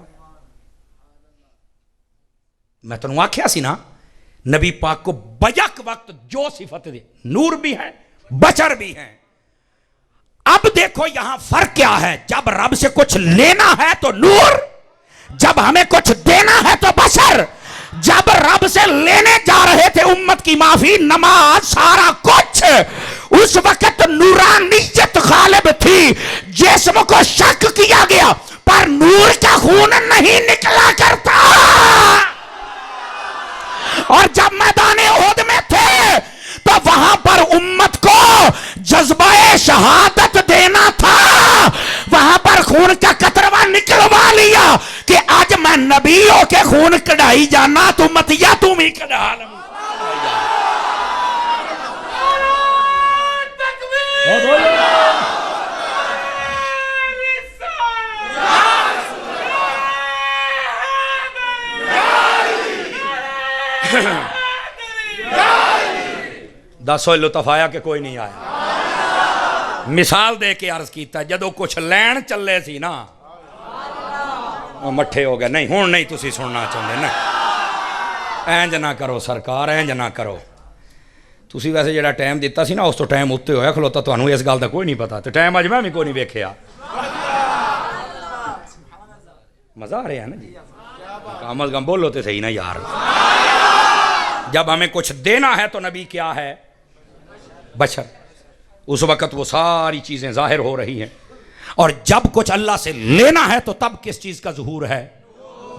میں تنوں آکھیا سی نا نبی پاک کو بیک وقت جو صفت دے نور بھی ہے بشر بھی ہیں اب دیکھو یہاں فرق کیا ہے جب رب سے کچھ لینا ہے تو نور جب ہمیں کچھ دینا ہے تو بشر جب رب سے لینے جا رہے تھے امت کی معافی نماز سارا کچھ اس وقت نورانیت غالب تھی جسم کو شک کیا گیا پر نور کا خون نہیں نکلا کرتا اور جب میدان احد میں تھے تو وہاں پر امت کو جذبہ شہادت دینا تھا وہاں پر خون کا قطرہ نکلوا لیا کہ آج میں نبیوں کے خون کڑھائی جانا تو مت یا تم ہی کڑھا لوں دسو لطف آیا کہ کوئی نہیں آیا مثال دے کے عرض کیتا جدو کچھ لین چلے سی نا مٹھے ہو گئے نہیں ہوں نہیں تسی سننا چاہتے نا اینج نہ کرو سرکار اینج نہ کرو تسی ویسے جڑا ٹائم دیتا سی نا اس تو ٹائم اتنے ہویا کھلوتا تو انہوں اس گل دا کوئی نہیں پتا تو ٹائم اج میں بھی کوئی نہیں ویکھیا مزہ آ رہا ہے نا جی کم از کم بولو تے صحیح نا یار جب ہمیں کچھ دینا ہے تو نبی کیا ہے بشر اس وقت وہ ساری چیزیں ظاہر ہو رہی ہیں اور جب کچھ اللہ سے لینا ہے تو تب کس چیز کا ظہور ہے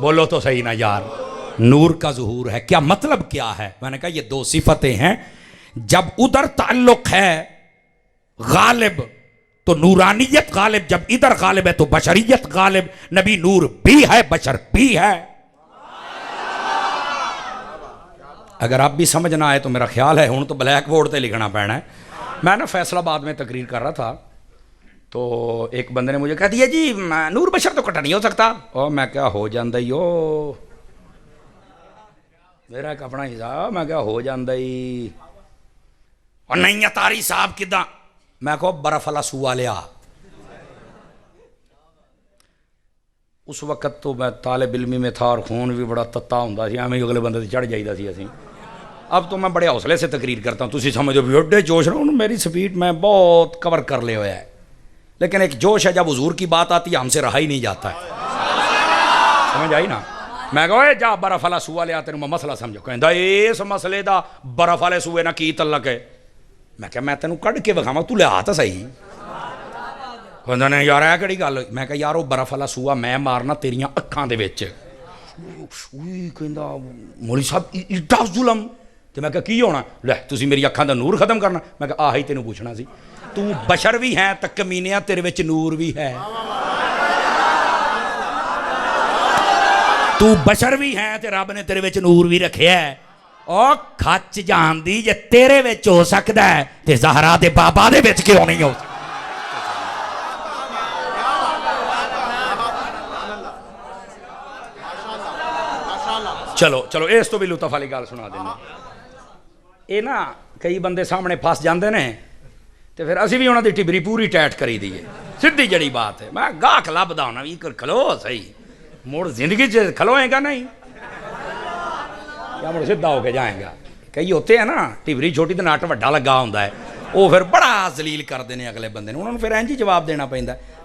بولو تو صحیح نا یار نور کا ظہور ہے کیا مطلب کیا ہے میں نے کہا یہ دو صفتیں ہیں جب ادھر تعلق ہے غالب تو نورانیت غالب جب ادھر غالب ہے تو بشریت غالب نبی نور بھی ہے بشر بھی ہے اگر آپ بھی سمجھنا آئے تو میرا خیال ہے ہوں تو بلیک بورڈ تے لکھنا پینا ہے میں نا فیصل آباد میں تقریر کر رہا تھا تو ایک بندے نے مجھے کہہ دیا جی نور بشر تو کٹا نہیں ہو سکتا اور میں کیا ہو جاندہ ہی ہو میرا ایک اپنا حساب میں کیا ہو جاندہ ہی اور نہیں اتاری صاحب کداں میں کہو برف والا سوا لیا اس وقت تو میں طالب علمی میں تھا اور خون بھی بڑا تتا ہوندا سی ہمیں اگلے بندے سے چڑھ جائیدا سی اسی اب تو میں بڑے حوصلے سے تقریر کرتا ہوں تسی سمجھو بھی اڈے جوش رہا ہوں میری سپیڈ میں بہت کور کر لے ہویا ہے لیکن ایک جوش ہے جب حضور کی بات آتی ہے ہم سے رہا ہی نہیں جاتا ہے سمجھ آئی نا میں کہو اے جا برف والا سوا لیا تینوں میں مسئلہ سمجھو کہندا اس مسئلے دا برف والے سوے نہ کی تعلق ہے میں کہا میں تینوں کڈ کے وکھاواں تو لیا تا صحیح کہندا نہیں یار اے کیڑی گل میں کہا یار وہ برف والا سوا میں مارنا تیریاں اکھاں دے وچ ਕਹਿੰਦਾ ਮੌਲਵੀ ਸਾਹਿਬ ਇੱਡਾ ਜ਼ੁਲਮ। ਤੇ ਮੈਂ ਕਿਹਾ ਕੀ ਹੋਣਾ? ਲੈ ਤੁਸੀਂ ਮੇਰੀ ਅੱਖਾਂ ਦਾ ਨੂਰ ਖਤਮ ਕਰਨਾ। ਮੈਂ ਕਿਹਾ ਆਹੀ ਤੈਨੂੰ ਪੁੱਛਣਾ ਸੀ, ਤੂੰ ਬਸ਼ਰ ਵੀ ਹੈ ਤਾਂ ਕਮੀਨਿਆ ਤੇਰੇ ਵਿੱਚ ਨੂਰ ਵੀ ਹੈ। ਤੂੰ ਬਸ਼ਰ ਵੀ ਹੈ ਤੇ ਰੱਬ ਨੇ ਤੇਰੇ ਵਿੱਚ ਨੂਰ ਵੀ ਰੱਖਿਆ। ਉਹ ਖੱਚ ਜਾਂਦੀ ਜੇ ਤੇਰੇ ਵਿੱਚ ਹੋ ਸਕਦਾ ਹੈ ਤੇ ਜ਼ਹਰਾ ਦੇ ਬਾਬਾ ਦੇ ਵਿੱਚ ਕਿਉਂ ਨਹੀਂ ਹੋ ਸਕਦਾ? ਚਲੋ ਚਲੋ ਇਸ ਤੋਂ ਵੀ ਲੁਤਫ ਵਾਲੀ ਗੱਲ ਸੁਣਾ ਦਿੰਦਾ। ਇਹ ਨਾ ਕਈ ਬੰਦੇ ਸਾਹਮਣੇ ਫਸ ਜਾਂਦੇ ਨੇ ਤੇ ਫਿਰ ਅਸੀਂ ਵੀ ਉਹਨਾਂ ਦੀ ਟਿਬਰੀ ਪੂਰੀ ਟੈਟ ਕਰੀ ਦੀਏ, ਸਿੱਧੀ ਜੜੀ ਬਾਤ ਹੈ। ਮੈਂ ਗਾਹਕ ਲੱਭਦਾ ਹੋਣਾ ਵੀ ਖਲੋ ਸਹੀ, ਮੁੜ ਜ਼ਿੰਦਗੀ 'ਚ ਖਲੋਏਗਾ ਨਹੀਂ ਜਾਂ ਮੁੜ ਸਿੱਧਾ ਹੋ ਕੇ ਜਾਏਗਾ। ਕਈ ਹੋਤੇ ਹੈ ਨਾ ਟਿਬਰੀ ਛੋਟੀ ਤੇ ਨੱਟ ਵੱਡਾ ਲੱਗਾ ਹੁੰਦਾ ਹੈ, ਉਹ ਫਿਰ ਬੜਾ ਜ਼ਲੀਲ ਕਰਦੇ ਨੇ ਅਗਲੇ ਬੰਦੇ ਨੂੰ, ਉਹਨਾਂ ਨੂੰ ਫਿਰ ਇੰਝ ਹੀ ਜਵਾਬ ਦੇਣਾ ਪੈਂਦਾ।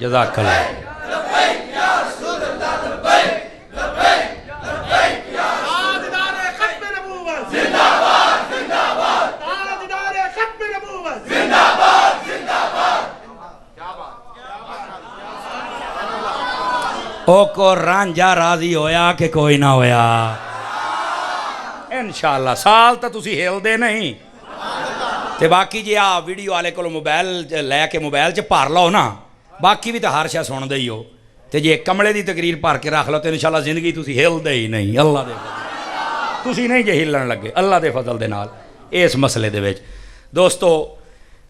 جزاک اللہ. او کو رانجھا راضی ہویا کہ کوئی نہ ہویا؟ انشاءاللہ. سال تو تسی ہل دے نہیں تے باقی جی آ ویڈیو والے کو موبائل لے کے موبائل چ بھر لو نا، باقی بھی تو ہر شے سن دے ہی ہو. تے جی کملے دی تقریر بھر کے رکھ لو تو انشاءاللہ زندگی تسی ہل دے ہی نہیں. اللہ دے فضل تسی نہیں جے ہلن لگے اللہ دے فضل دے نال اس مسئلے دے وچ. دوستو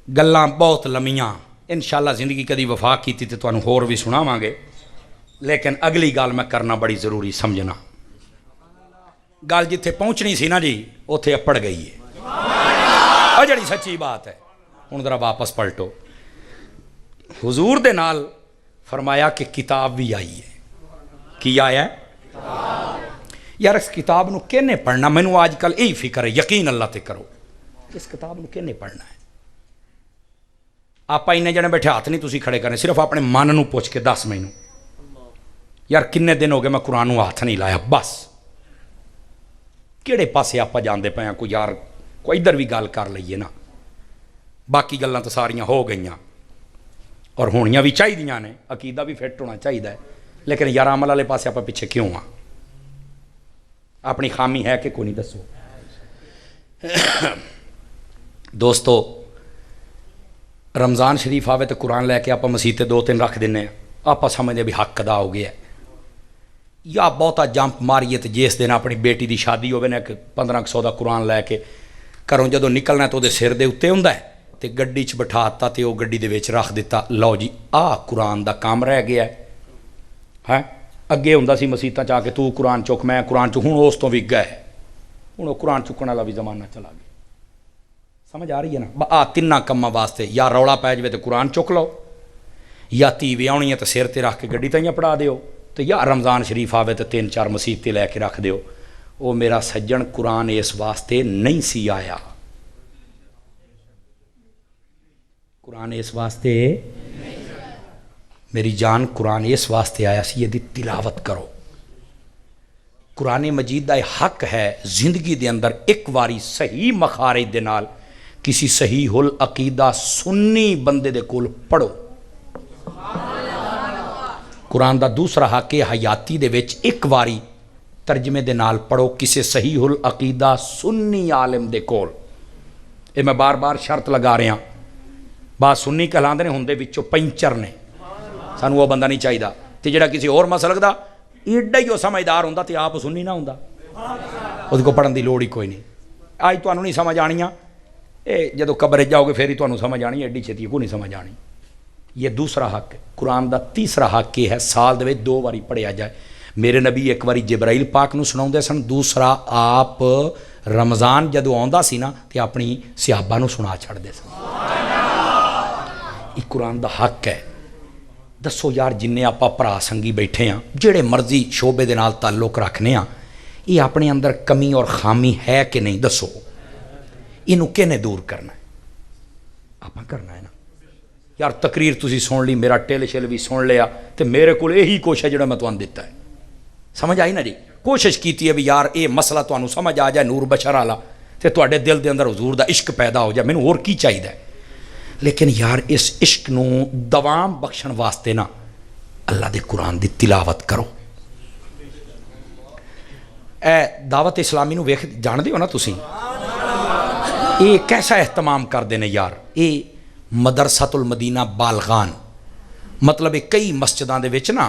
گلاں بہت لمیاں، انشاءاللہ زندگی کدی وفا کیتی تے تانوں ہور بھی سناواں گے، لیکن اگلی گل میں کرنا بڑی ضروری سمجھنا. گل جتھے پہنچنی سی نا جی اوتھے اپڑ گئی ہے، اور جڑی سچی بات ہے. ہن ذرا واپس پلٹو. حضور دے نال فرمایا کہ کتاب بھی آئی ہے. کی آیا ہے؟ یار اس کتاب نو کینے پڑھنا؟ مینوں آج کل یہی فکر ہے، یقین اللہ تے کرو، اس کتاب نو کینے پڑھنا ہے؟ آپ اینے جنے بیٹھے ہاتھ نہیں تسی کھڑے کرنے، صرف اپنے من نو پوچھ کے دس مینوں یار کنے دن ہو گئے میں قرآن نو ہاتھ نہیں لایا. بس کیڑے پاسے آپ جاندے پے ہیں؟ کوئی یار کوئی ادھر بھی گل کر لئیے نا. باقی گلاں تو ساریاں ہو گئیاں اور ہونیاں بھی چاہیے نے، عقیدہ بھی فٹ ہونا چاہیے، لیکن یار عمل والے پاسے آپ پیچھے کیوں ہاں؟ اپنی خامی ہے کہ کوئی نہیں دسو. دوستو رمضان شریف آوے تو قرآن لے کے آپ مسیح تے 2-3 رکھ دینے ہیں، آپ سمجھتے بھی حق ادا ہو گیا ہے. یا بہتا جمپ ماریے تو جس دن اپنی بیٹی دی شادی ہوئے نا 1500 دا قرآن لے کے گھروں جدوں نکلنا تو وہ سر دے اتنے ہوندا ہے تے گڈی چ بٹھاتا تے وہ گڈی دے وچ رکھ دیتا. لو جی قرآن دا کام رہ گیا ہے. اگے ہوندا سی مسیتاں چاہ کے تو قرآن چک میں قرآن چک، ہوں اس تو بھی گئے، ہوں وہ قرآن چکن والا بھی زمانہ چلا گیا. سمجھ آ رہی ہے نا؟ تیناں کاماں واسطے یا رولا پی جائے تو قرآن چک لو، یا تی ویاونی ہے تو سر تے رکھ کے گڈی تائیں پڑھا دیو، تو یا رمضان شریف آوے تو 3-4 مسیت تے لے کے رکھ دیو. وہ میرا سجن قرآن اس واسطے نہیں سی آیا، قرآن اس واسطے میری جان قرآن اس واسطے آیا سی یہ دی تلاوت کرو. قرآن مجید دا حق ہے زندگی دے اندر ایک واری صحیح مخارج دے نال کسی صحیح العقیدہ سنی بندے دے کول پڑھو. قرآن دا دوسرا حق ہے حیاتی دے وچ ایک واری ترجمے دے نال پڑھو کسی صحیح العقیدہ سنی عالم دے کول. اے میں بار بار شرط لگا رہا، بات سنی کہلاندے نے ہوندے وچوں پینچر نے، سانوں وہ بندہ نہیں چاہیے تے جڑا کسی اور مسلک دا ایڈا ہی وہ سمجھدار ہوندا تے آپ سنی نہ ہوندا، اس کو پڑھن دی لوڑ ہی کوئی نہیں. آج تانوں نہیں سمجھ آنیاں، اے جدو قبر جاؤ گے پھر ہی تانوں سمجھ آنی، ایڈی چھتی کو نہیں سمجھ آنی. یہ دوسرا حق ہے. قرآن دا تیسرا حق یہ ہے سال دے وچ 2 واری پڑھیا جائے. میرے نبی ایک واری جبرائیل پاک نو سناؤندے سن، دوسرا آپ رمضان جدو آندا سی نا تے اپنی صحابہ نو سنا چھڑ دے سن. یہ قرآن دا حق ہے. دسو یار جنہیں آپ پرا سنگی بیٹھے ہیں جڑے مرضی شعبے دے نال تعلق رکھنے ہیں، یہ اپنے اندر کمی اور خامی ہے کہ نہیں؟ دسو اینو کینے دور کرنا ہے؟ آپ کرنا ہے نا. یار تقریر تسی سن لی، میرا ٹل شل بھی سن لیا، تو میرے کو یہی کوشش ہے جڑا میں تمہیں دیتا ہے. سمجھ آئی نا جی؟ کوشش کیتی ہے بھی یار یہ مسئلہ تمہیں سمجھ آ جائے نور بشر والا، تو تواڈے دل دے اندر حضور دا عشق پیدا ہو جائے. مینوں اور کی چاہیے؟ لیکن یار اس عشق نو دوام بخشن واسطے نا اللہ دے قرآن دی تلاوت کرو. اے دعوت اسلامی نو ویکھ جان دے ہو نا تسی، یہ کیسا اہتمام کر دینے یار. یہ مدرسۃ المدینہ بالغان، مطلب کئی مسجداں دے وچ نا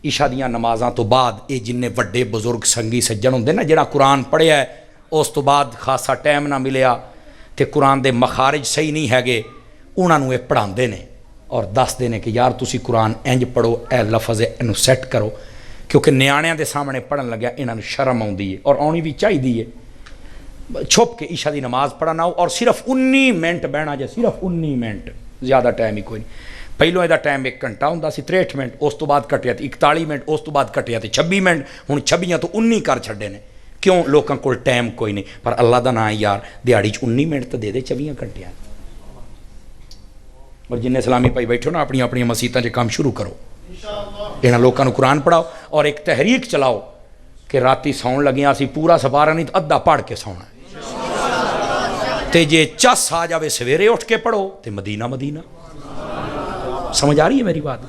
عشاء دیاں نمازاں تو بعد یہ جن وڈے بزرگ سنگی سجن ہوندے نا جڑا قرآن پڑھیا ہے اس تو بعد خاصا ٹائم نہ ملیا تے قرآن دے مخارج صحیح نہیں ہے، انہاں نو یہ پڑھاندے نے اور دسدے نے کہ یار تسی قرآن انج پڑھو، اے لفظ اینو سیٹ کرو، کیونکہ نیانیاں دے سامنے پڑھن لگیا انہاں نو شرم آؤندی ہے اور آنی بھی چاہیے. چھپ کے عشاء دی نماز پڑھنا ہو اور صرف 19 منٹ بہنا جائے، صرف 19 منٹ، زیادہ ٹائم ہی کوئی نہیں. پہلوں یہ ٹائم 1 گھنٹہ ہوں سی 63 منٹ، اس تو بعد کٹیا تے 41 منٹ، اس تو بعد کٹیا تے 26 منٹ، ہوں 26 تو 19 کر چھڑے نے. کیوں؟ لوگوں کو ٹائم کوئی نہیں. پر اللہ دا نام یار دیہڑی 19 منٹ تو دے دے 24 گھنٹے. اور جن اسلامی بھائی بیٹھو نا اپنی اپنی مسیتاں 'چ کام شروع کرو، انہاں لوکاں نوں قرآن پڑھاؤ اور ایک تحریک چلاؤ کہ راتی ساؤن لگیاں اسی پورا سپارہ نہیں تو ادھا پڑھ کے سونا ہے، تے جے چس آ جاوے سویرے اٹھ کے پڑھو تے مدینہ مدینہ۔ سمجھ آ رہی ہے میری بات؟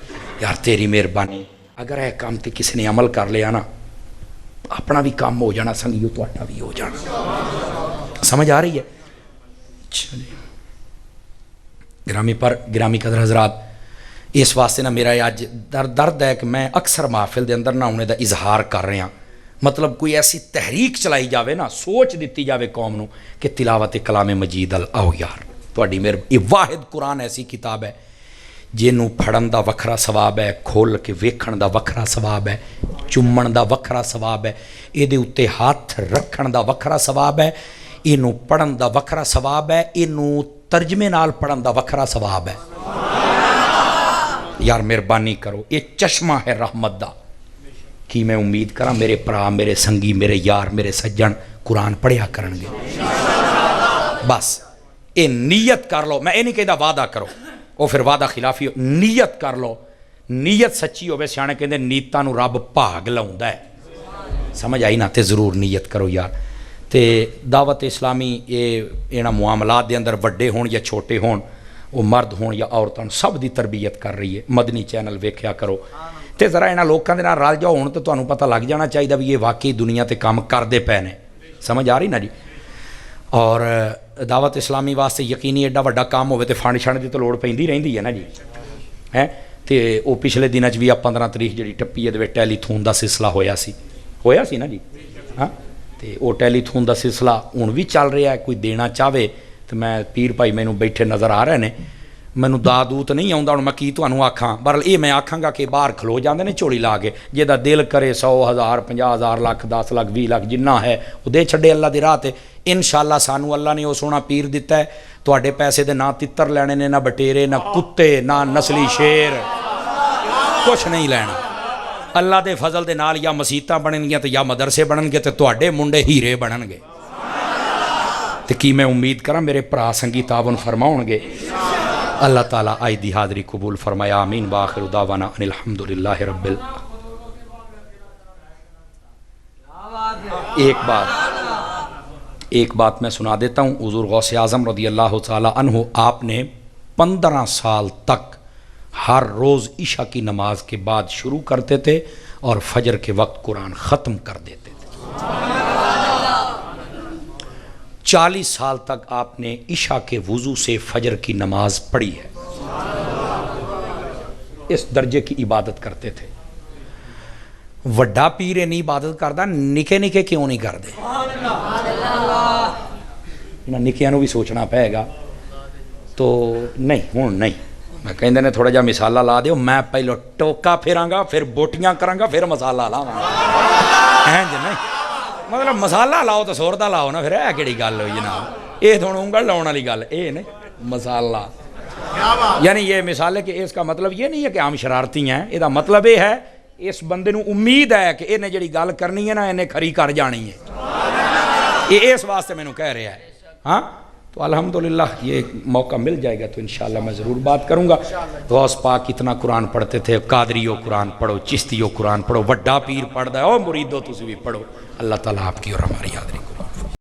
یار تیری مہربانی، اگر اے کام تے کسی نے عمل کر لیا نا، اپنا بھی کام ہو جانا، سنگیو تہاڈا بھی ہو جانا۔ سمجھ آ رہی ہے؟ گرامی قدر حضرات، اس واسطے نا میرا اج درد ہے کہ میں اکثر محفل دے اندر نہ ہونے دا اظہار کر رہا، مطلب کوئی ایسی تحریک چلائی جاوے نا، سوچ دیتی جاوے قوم نو کہ تلاوت کلام مجید آؤ یار تہاڈی یہ واحد قرآن ایسی کتاب ہے جنوں پڑھن دا وکھرا ثواب ہے، کھول کے ویکھن دا وکھرا ثواب ہے، چومن دا وکھرا ثواب ہے، یہ اتے ہاتھ رکھن دا وکھرا ثواب ہے، اینوں پڑھن دا وکھرا ثواب ہے، اینوں ترجمے نال پڑھن دا وکھرا ثواب ہے۔ یار مہربانی کرو، یہ چشمہ ہے رحمت دا، کہ میں امید کراں میرے پرا، میرے سنگی، میرے یار، میرے سجن قرآن پڑھیا کرن گے۔ بس یہ نیت کر لو، میں یہ نہیں کہتا وعدہ کرو، وہ پھر وعدہ خلافی ہو، نیت کر لو، نیت سچی ہوے، سیانے کہندے نیتاں نو رب بھاگ لاوندا ہے۔ سمجھ آئی نا؟ تے ضرور نیت کرو یار۔ تے دعوت اسلامی یہ انہاں معاملات دے اندر وڈے ہون یا چھوٹے ہون، وہ مرد ہون یا عورتاں، سب دی تربیت کر رہی ہے۔ مدنی چینل ویکھیا کرو تے ذرا انہاں لوکاں دے نال رل جاؤ، ہن تے تانوں پتہ لگ جانا چاہیے بھی یہ واقعی دنیا تے کام کردے پے نے۔ سمجھ آ رہی نا جی؟ اور دعوت اسلامی واسطے یقینی ایڈا وڈا کام ہوئے تے فنڈ شنڈ دی تو لوڑ پیندی رہندی ہے نا جی، ہیں تے وہ پچھلے دناں 'چ بھی 15 تاریخ جڑی ٹپی ہے ٹیلی تھون دا سلسلہ ہویا سی نا جی، ہاں تے وہ ٹیلی تھون دا سلسلہ ہن بھی چل رہا ہے، کوئی دینا چاہے تو میں پیر بھائی مینوں بیٹھے نظر آ رہے ہیں، مینوں دا دوت نہیں آਉਂدا، ہن میں کی تانوں آکھاں، بہرحال یہ میں آکھاں گا کہ باہر کھلو جاندے نے چولی لا کے، جہدا دل کرے 100,000 50,000 لاکھ 10 لاکھ 20 لاکھ جنہ ہے وہ دے چھڈے اللہ دی راہ تے۔ انشاءاللہ سانو اللہ نے وہ سونا پیر دیتا ہے، تواڈے پیسے دے نہ تتر لینے نے، نہ بٹیرے، نہ کتے، نہ نسلی شیر، کچھ نہیں لینا۔ اللہ دے فضل دے نال یا مسیتاں بنن گیاں تے یا مدرسے بنن گے تے تواڈے منڈے ہیرے بنن گے، تے کی میں امید کراں میرے پرا سنگی تعاون فرماؤن گے۔ اللہ تعالیٰ آئی دی حاضری قبول فرمایا، آمین، وآخر دعوانا ان الحمدللہ رب ایک بات میں سنا دیتا ہوں۔ حضور غوث اعظم رضی اللہ تعالیٰ عنہ آپ نے 15 سال تک ہر روز عشاء کی نماز کے بعد شروع کرتے تھے اور فجر کے وقت قرآن ختم کر دیتے تھے۔ 40 سال تک آپ نے عشاء کے وضو سے فجر کی نماز پڑھی ہے، اس درجے کی عبادت کرتے تھے۔ وڈا پیر نہیں عبادت کرتا، نکے نکے کیوں نہیں کرتے؟ نکیاں نو بھی سوچنا پائے گا۔ تو نہیں ہوں نہیں میں کہندے نے تھوڑا جا مسالہ لا دیو، میں پہلو ٹوکا پھراں گا، پھر بوٹیاں کراں گا، پھر مسالہ لاواں گا۔ نہیں مطلب مسالہ لاؤ تو سور دا لاؤ نا، پھر اے کیڑی گل ہوئی جناب؟ یہ تھوڑا انگل لاؤن والی گل اے نہیں، مسالہ یعنی یہ مثال ہے کہ اس کا مطلب یہ نہیں ہے کہ ہم شرارتی ہیں، یہ مطلب یہ ہے اس بندے نو امید ہے کہ انہیں جڑی گل کرنی ہے نا انہیں کھری کر جانی ہے، یہ اس واسطے میں نو کہہ رہا ہے۔ ہاں تو الحمدللہ یہ موقع مل جائے گا تو انشاءاللہ میں ضرور بات کروں گا۔ غوث پاک اتنا قرآن پڑھتے تھے، قادریو قرآن پڑھو، چشتیو قرآن پڑھو، وڈا پیر پڑھدا ہے، او مریدو تسی بھی پڑھو۔ اللہ تعالیٰ آپ کی اور ہماری حاضری کو